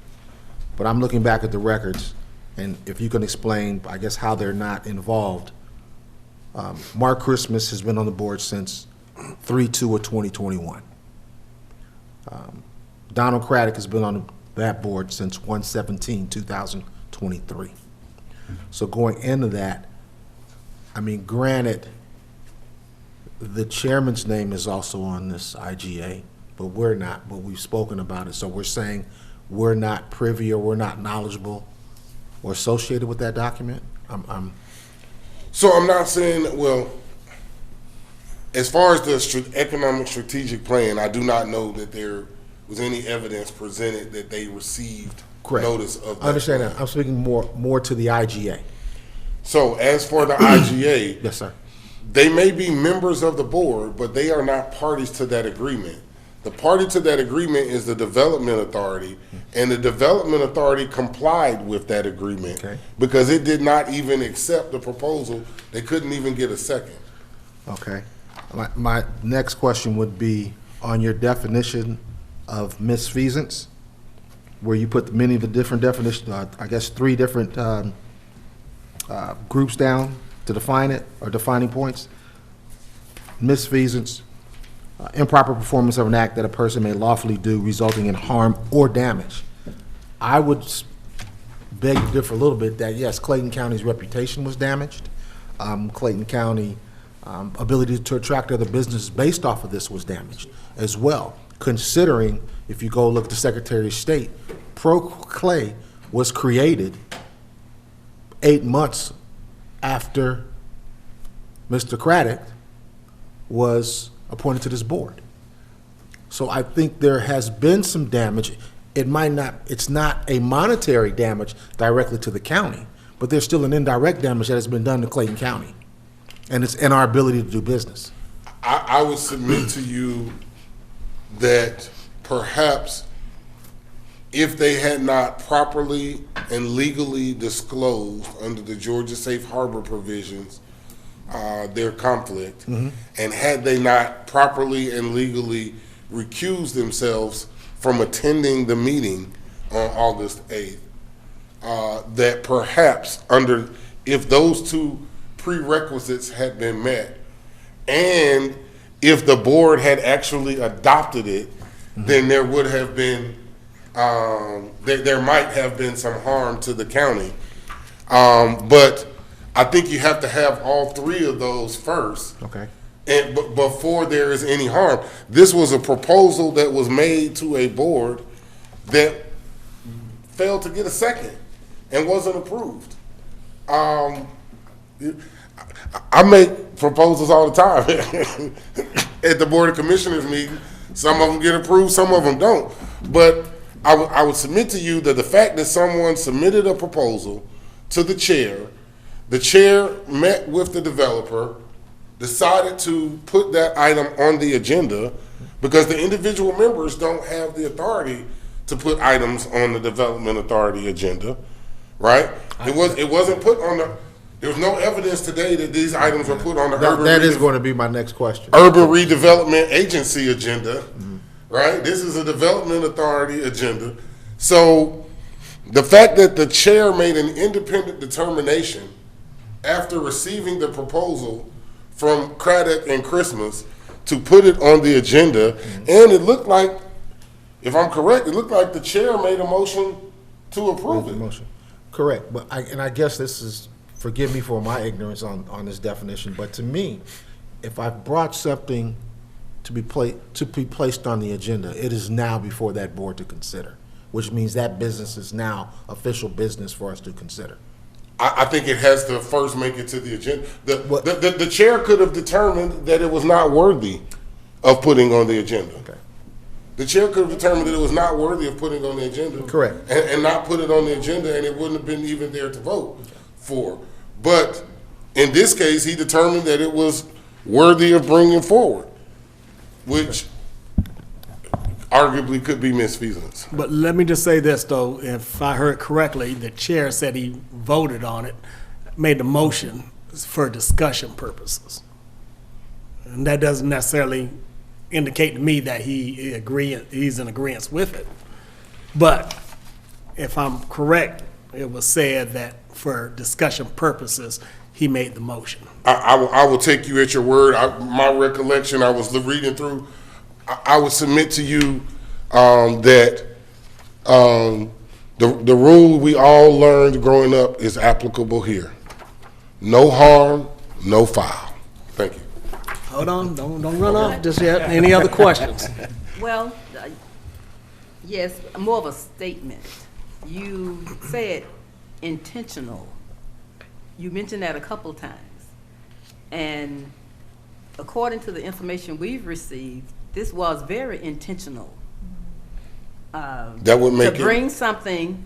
But I'm looking back at the records, and if you can explain, I guess, how they're not involved. Mark Christmas has been on the board since 3/2 of 2021. Donald Craddock has been on that board since 1/17/2023. So going into that, I mean, granted, the chairman's name is also on this IGA, but we're not, but we've spoken about it. So we're saying we're not privy or we're not knowledgeable or associated with that document? So I'm not saying, well, as far as the economic strategic plan, I do not know that there was any evidence presented that they received notice of that. I understand that. I'm speaking more to the IGA. So as for the IGA, yes, sir. They may be members of the board, but they are not parties to that agreement. The party to that agreement is the Development Authority, and the Development Authority complied with that agreement because it did not even accept the proposal. They couldn't even get a second. Okay. My next question would be on your definition of misfeasance, where you put many of the different definitions, I guess 3 different groups down to define it, or defining points. Misfeasance, improper performance of an act that a person may lawfully do resulting in harm or damage. I would beg to differ a little bit that, yes, Clayton County's reputation was damaged. Clayton County ability to attract other businesses based off of this was damaged as well, considering, if you go look at the Secretary of State, Pro-Clay was created 8 months after Mr. Craddock was appointed to this board. So I think there has been some damage, it might not, it's not a monetary damage directly to the county, but there's still an indirect damage that has been done to Clayton County. And it's in our ability to do business. I would submit to you that perhaps if they had not properly and legally disclosed under the Georgia Safe Harbor provisions their conflict, and had they not properly and legally recused themselves from attending the meeting on August 8th, that perhaps if those two prerequisites had been met, and if the board had actually adopted it, then there would have been, there might have been some harm to the county. But I think you have to have all three of those first. Okay. And before there is any harm. This was a proposal that was made to a board that failed to get a second and wasn't approved. I make proposals all the time at the Board of Commissioners meeting. Some of them get approved, some of them don't. But I would submit to you that the fact that someone submitted a proposal to the chair met with the developer, decided to put that item on the agenda, because the individual members don't have the authority to put items on the Development Authority agenda, right? It wasn't put on the. There's no evidence today that these items were put on the That is going to be my next question. Urban Redevelopment Agency agenda, right? This is a Development Authority agenda. So the fact that the chair made an independent determination after receiving the proposal from Craddock and Christmas to put it on the agenda, and it looked like, if I'm correct, it looked like the chair made a motion to approve it. Correct, but I guess this is, forgive me for my ignorance on this definition, but to me, if I brought something to be placed on the agenda, it is now before that board to consider, which means that business is now official business for us to consider. I think it has to first make it to the agenda. The chair could have determined that it was not worthy of putting on the agenda. Okay. The chair could have determined that it was not worthy of putting on the agenda. Correct. And not put it on the agenda, and it wouldn't have been even there to vote for. But in this case, he determined that it was worthy of bringing forward, which arguably could be misfeasance. But let me just say this, though, if I heard correctly, the chair said he voted on it, made the motion for discussion purposes. And that doesn't necessarily indicate to me that he's in agreement with it. But if I'm correct, it was said that for discussion purposes, he made the motion. I will take you at your word. My recollection, I was reading through, I would submit to you that the rule we all learned growing up is applicable here. No harm, no foul. Thank you. Hold on, don't run off just yet. Any other questions? Well, yes, more of a statement. You said intentional. You mentioned that a couple of times. And according to the information we've received, this was very intentional. That would make to bring something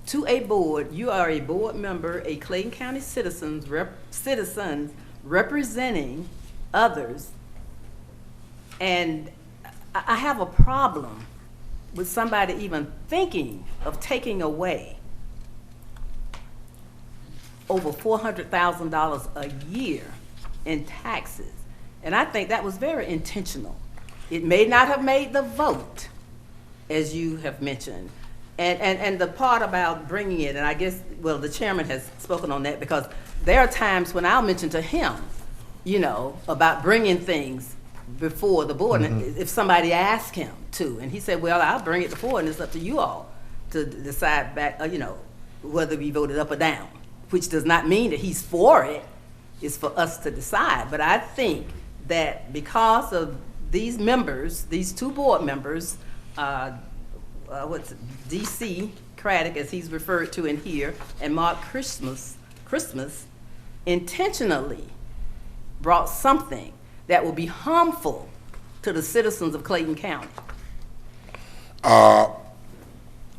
to a board. You are a board member, a Clayton County citizen representing others, and I have a problem with somebody even thinking of taking away over $400,000 a year in taxes. And I think that was very intentional. It may not have made the vote, as you have mentioned. And the part about bringing it, and I guess, well, the chairman has spoken on that, because there are times when I'll mention to him, you know, about bringing things before the board, and if somebody asked him to, and he said, well, I'll bring it before, and it's up to you all to decide back, you know, whether we voted up or down, which does not mean that he's for it. It's for us to decide. But I think that because of these members, these two board members, DC Craddock, as he's referred to in here, and Mark Christmas intentionally brought something that will be harmful to the citizens of Clayton County.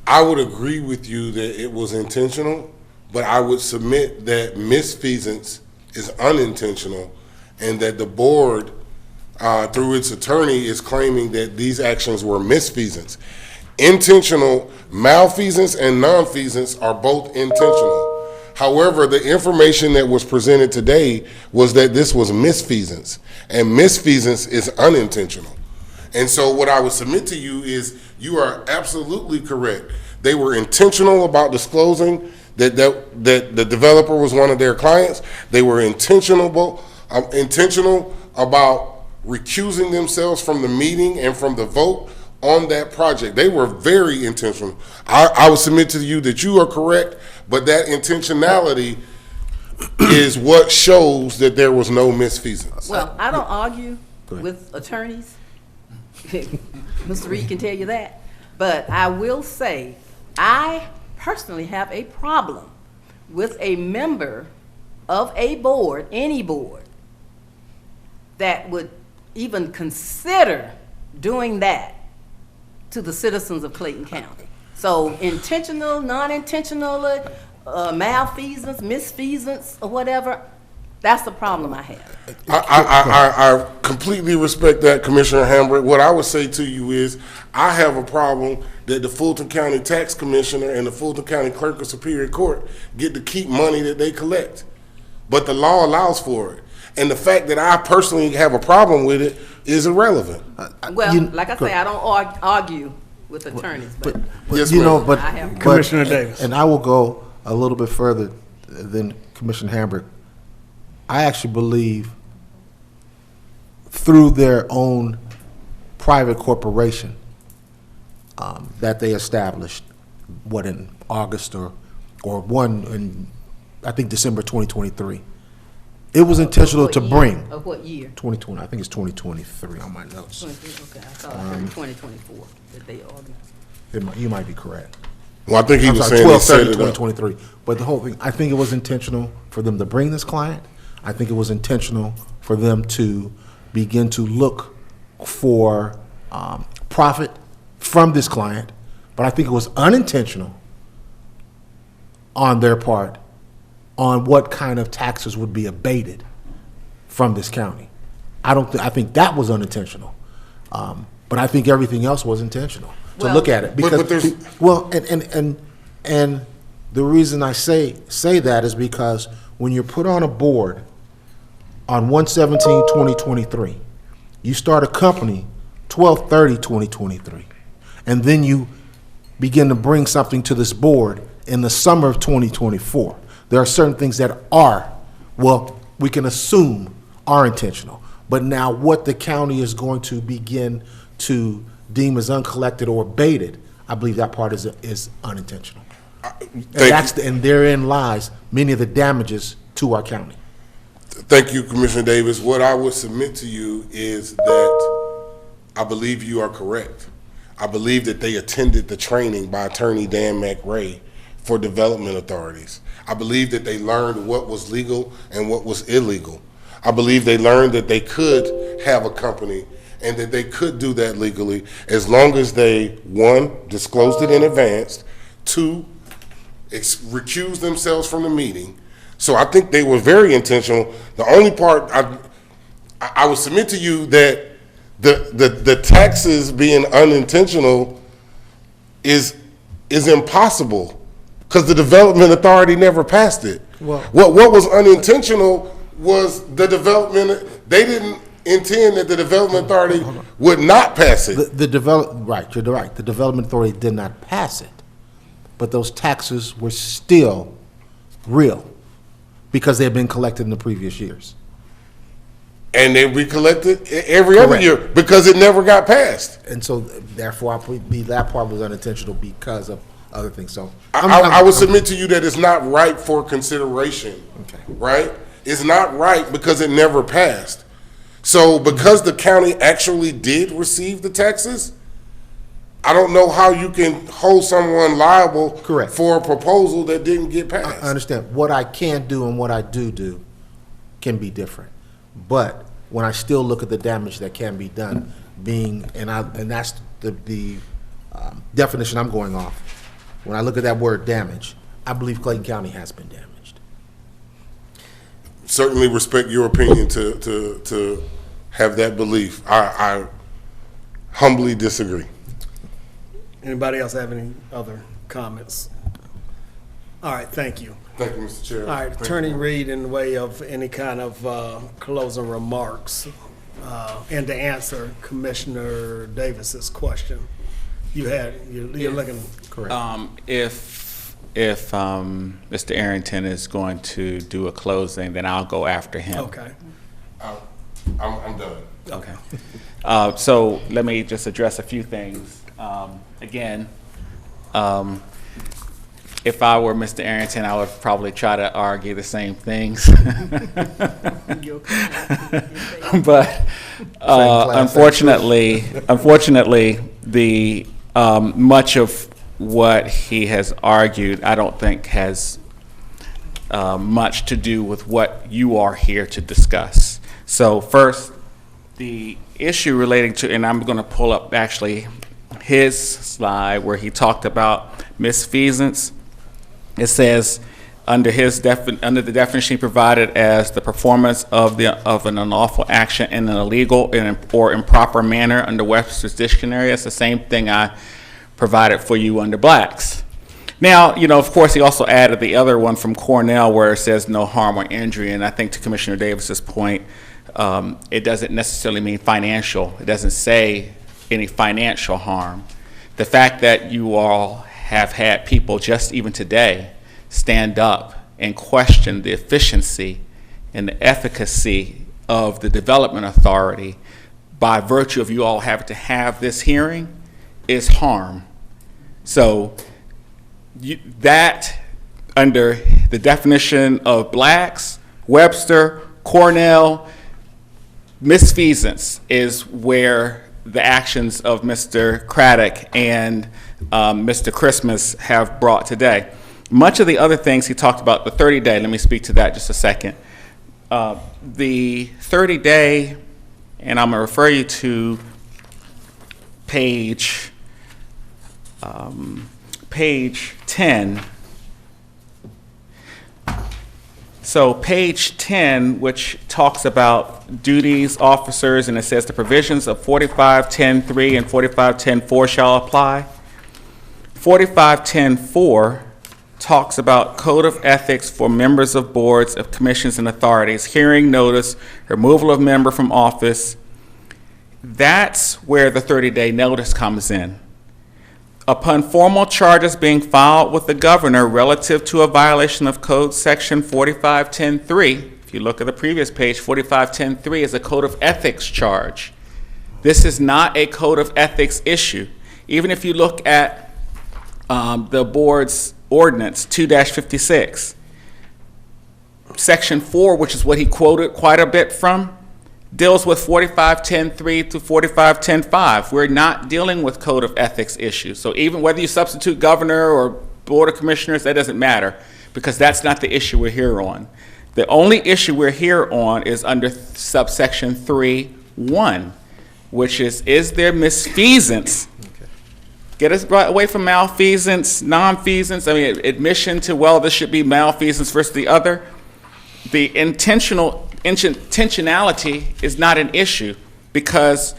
I would agree with you that it was intentional, but I would submit that misfeasance is unintentional and that the board, through its attorney, is claiming that these actions were misfeasance. Intentional malfeasance and nonfeasance are both intentional. However, the information that was presented today was that this was misfeasance, and misfeasance is unintentional. And so what I would submit to you is you are absolutely correct. They were intentional about disclosing that the developer was one of their clients. They were intentional about recusing themselves from the meeting and from the vote on that project. They were very intentional. I would submit to you that you are correct, but that intentionality is what shows that there was no misfeasance. Well, I don't argue with attorneys. Mr. Reed can tell you that. But I will say, I personally have a problem with a member of a board, any board, that would even consider doing that to the citizens of Clayton County. So intentional, non-intentional, malfeasance, misfeasance, or whatever, that's the problem I have. I completely respect that, Commissioner Hambrick. What I would say to you is, I have a problem that the Fulton County Tax Commissioner and the Fulton County Clerk of Superior Court get to keep money that they collect. But the law allows for it. And the fact that I personally have a problem with it is irrelevant. Well, like I say, I don't argue with attorneys, but Yes, you know, ma'am. but I have- Commissioner Davis. And I will go a little bit further than Commissioner Hambrick. I actually believe through their own private corporation that they established, what, in August or one in, I think, December 2023. It was intentional to bring. Of what year? 2020, I think it's 2023 on my notes. 23, okay, I thought I heard 2024 that they ordered. You might be correct. Well, I think he I'm was sorry, saying they set 12/30, it up. 2023. But the whole thing, I think it was intentional for them to bring this client. I think it was intentional for them to begin to look for profit from this client. But I think it was unintentional on their part on what kind of taxes would be abated from this county. I think that was unintentional. But I think everything else was intentional to look at it. But there's- Well, and the reason I say that is because when you're put on a board on 1/17/2023, you start a company 12/30/2023, and then you begin to bring something to this board in the summer of 2024. There are certain things that are, well, we can assume are intentional. But now what the county is going to begin to deem as uncollected or abated, I believe that part is unintentional. And therein lies many of the damages to our county. Thank you, Commissioner Davis. What I would submit to you is that I believe you are correct. I believe that they attended the training by Attorney Dan McRae for development authorities. I believe that they learned what was legal and what was illegal. I believe they learned that they could have a company and that they could do that legally as long as they, one, disclosed it in advance, two, recused themselves from the meeting. So I think they were very intentional. The only part I would submit to you that the taxes being unintentional is impossible because the development authority never passed it. Well, what was unintentional was the development. They didn't intend that the development authority would not pass it. You're right. The development authority did not pass it, but those taxes were still real because they had been collected in the previous years. And they recollected every other year because it never got passed. And so, therefore, I believe that part was unintentional because of other things. So, I would submit to you that it's not right for consideration. Okay. Right? It's not right because it never passed. So, because the county actually did receive the taxes, I don't know how you can hold someone liable for a proposal that didn't get passed. I understand. What I can do and what I do can be different. But when I still look at the damage that can be done, and that's the definition I'm going off, when I look at that word damage, I believe Clayton County has been damaged. Certainly respect your opinion to have that belief. I humbly disagree. Anybody else have any other comments? All right, thank you. Thank you, Mr. Chair. All right, Attorney Reed, in the way of any kind of closing remarks, and to answer Commissioner Davis's question, you're looking correct. If Mr. Arrington is going to do a closing, then I'll go after him. Okay. I'm done. Okay. So let me just address a few things. Again, if I were Mr. Arrington, I would probably try to argue the same things. But unfortunately, the much of what he has argued, I don't think has much to do with what you are here to discuss. So first, the issue relating to, and I'm going to pull up actually his slide where he talked about misfeasance. It says under the definition he provided as the performance of an unlawful action in an illegal or improper manner under Webster's dictionary. It's the same thing I provided for you under Blacks. Now, of course, he also added the other one from Cornell where it says no harm or injury, and I think to Commissioner Davis's point, it doesn't necessarily mean financial. It doesn't say any financial harm. The fact that you all have had people just even today stand up and question the efficiency and the efficacy of the Development Authority by virtue of you all having to have this hearing is harm. So that under the definition of Blacks, Webster, Cornell, misfeasance is where the actions of Mr. Craddock and Mr. Christmas have brought today. Much of the other things he talked about, the 30-day, let me speak to that just a second. The 30-day, and I'm going to refer you to page 10. So page 10, which talks about duties, officers, and it says the provisions of 4510.3 and 4510.4 shall apply. 4510.4 talks about code of ethics for members of boards of commissions and authorities, hearing notice, removal of member from office. That's where the 30-day notice comes in. Upon formal charges being filed with the governor relative to a violation of Code Section 4510.3, if you look at the previous page, 4510.3 is a code of ethics charge. This is not a code of ethics issue. Even if you look at the board's ordinance 2-56, Section 4, which is what he quoted quite a bit from, deals with 4510.3 to 4510.5. We're not dealing with code of ethics issues. So even whether you substitute governor or board of commissioners, that doesn't matter because that's not the issue we're here on. The only issue we're here on is under subsection 3.1, which is there misfeasance? Get us right away from malfeasance, nonfeasance. I mean, admission to, well, this should be malfeasance versus the other. The intentionality is not an issue because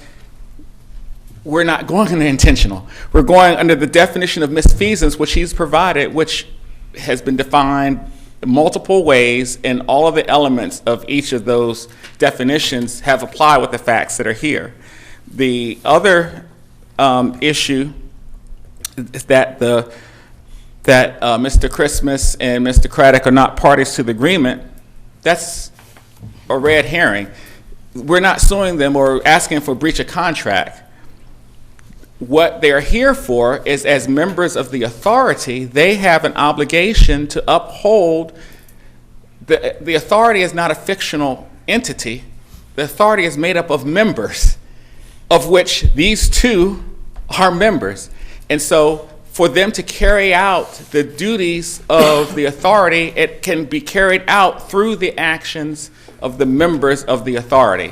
we're not going under intentional. We're going under the definition of misfeasance, which he's provided, which has been defined multiple ways, and all of the elements of each of those definitions have applied with the facts that are here. The other issue is that Mr. Christmas and Mr. Craddock are not parties to the agreement. That's a red herring. We're not suing them or asking for breach of contract. What they're here for is, as members of the authority, they have an obligation to uphold. The authority is not a fictional entity. The authority is made up of members, of which these two are members. And so for them to carry out the duties of the authority, it can be carried out through the actions of the members of the authority.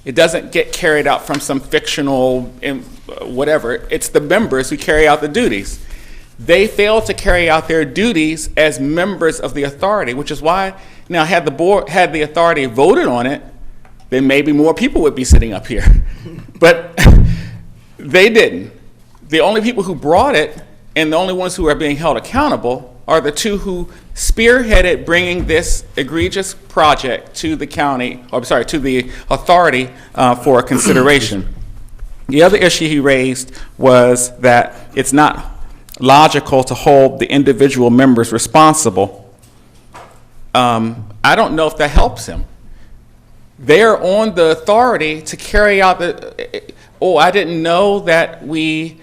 It doesn't get carried out from some fictional whatever. It's the members who carry out the duties. they failed to carry out their duties as members of the authority, which is why now had the authority voted on it, then maybe more people would be sitting up here. But they didn't. The only people who brought it and the only ones who are being held accountable are the two who spearheaded bringing this egregious project to the county, or I'm sorry, to the authority for consideration. The other issue he raised was that it's not logical to hold the individual members responsible. I don't know if that helps him. They're on the authority to carry out I didn't know that we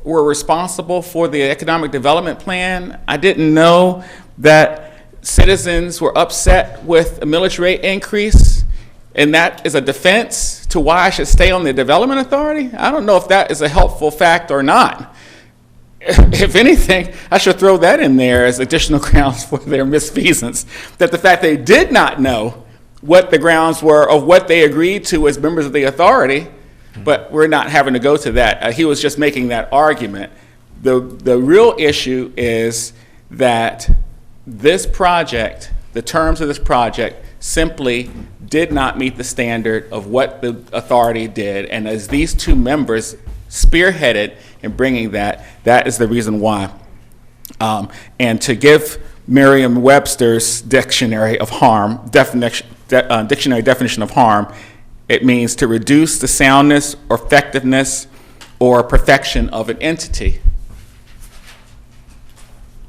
were responsible for the economic development plan. I didn't know that citizens were upset with a millage rate increase, and that is a defense to why I should stay on the development authority. I don't know if that is a helpful fact or not. If anything, I should throw that in there as additional grounds for their misfeasance, that the fact they did not know what the grounds were of what they agreed to as members of the authority, but we're not having to go to that. He was just making that argument. The real issue is that this project, the terms of this project, simply did not meet the standard of what the authority did, and as these two members spearheaded in bringing that, that is the reason why. And to give Merriam-Webster's dictionary of harm, dictionary definition of harm, it means to reduce the soundness or effectiveness or perfection of an entity.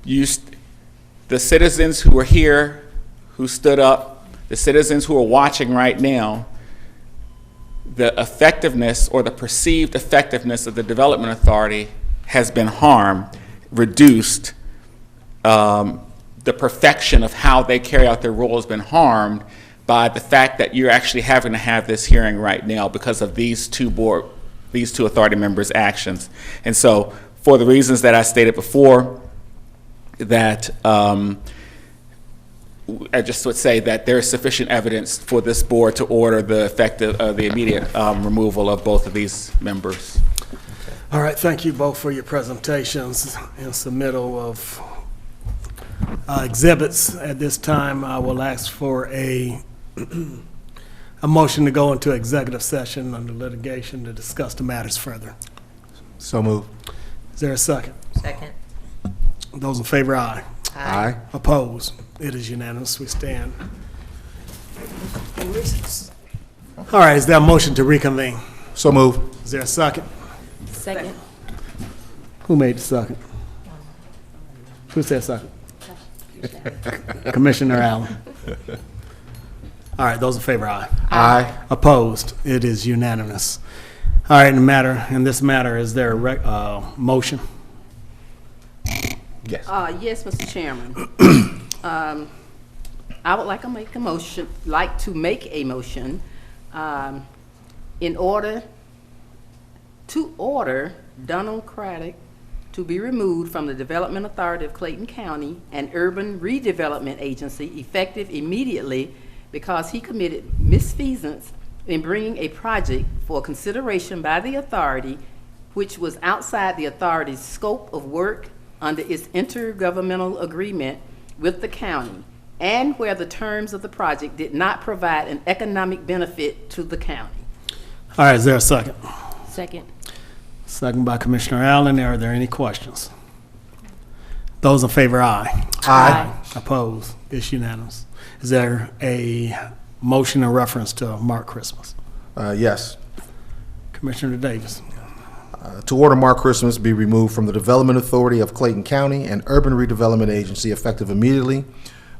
The citizens who are here, who stood up, the citizens who are watching right now, the effectiveness or the perceived effectiveness of the development authority has been harmed, reduced. The perfection of how they carry out their role has been harmed by the fact that you're actually having to have this hearing right now because of these two authority members' actions. And so, for the reasons that I stated before, that I just would say that there is sufficient evidence for this board to order the immediate removal of both of these members. All right, thank you both for your presentations and submittal of exhibits. At this time, I will ask for a motion to go into executive session under litigation to discuss the matters further. So moved. Is there a second? Second. Those in favor, aye. Aye. Opposed? It is unanimous. We stand in recess. All right, is there a motion to reconvene? So moved. Is there a second? Second. Who made the second? Who said second? Commissioner Allen. All right, those in favor, aye. Aye. Opposed? It is unanimous. All right, in this matter, is there a motion? Yes. Yes, Mr. Chairman. I would like to make a motion, in order to order Donald Craddock to be removed from the Development Authority of Clayton County and Urban Redevelopment Agency effective immediately because he committed misfeasance in bringing a project for consideration by the authority which was outside the authority's scope of work under its intergovernmental agreement with the county, and where the terms of the project did not provide an economic benefit to the county. All right, is there a second? Second. Second by Commissioner Allen. Are there any questions? Those in favor, aye. Aye. Opposed? It's unanimous. Is there a motion in reference to Mark Christmas? Yes. Commissioner Davis. To order Mark Christmas be removed from the Development Authority of Clayton County and Urban Redevelopment Agency effective immediately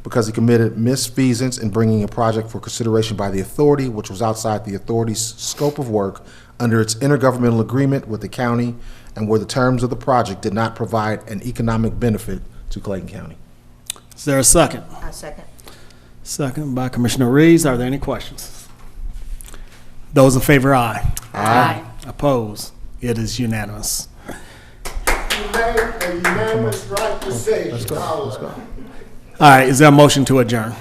because he committed misfeasance in bringing a project for consideration by the authority which was outside the authority's scope of work under its intergovernmental agreement with the county and where the terms of the project did not provide an economic benefit to Clayton County. Is there a second? I second. Second by Commissioner Reeves. Are there any questions? Those in favor, aye. Aye. Opposed? It is unanimous. You made a unanimous right decision. Let's go. All right, is there a motion to adjourn?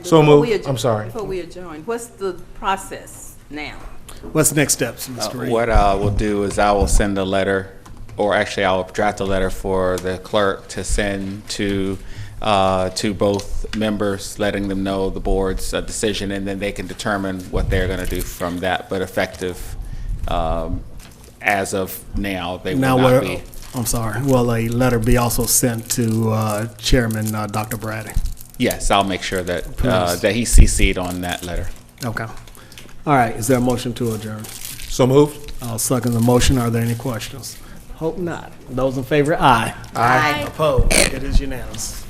So moved. I'm sorry. Before we adjourn, what's the process now? What's the next steps, Mr. Reed? What I will do is I will send a letter or actually I'll draft a letter for the clerk to send to both members, letting them know the board's decision, and then they can determine what they're going to do from that. But effective as of now, they will not be. I'm sorry, will a letter be also sent to Chairman Dr. Brady? Yes, I'll make sure that, Please. that he's CC'd on that letter. Okay. All right, is there a motion to adjourn? So moved. I'll second the motion. Are there any questions? Hope not. Those in favor, aye. Aye. Opposed? It is unanimous.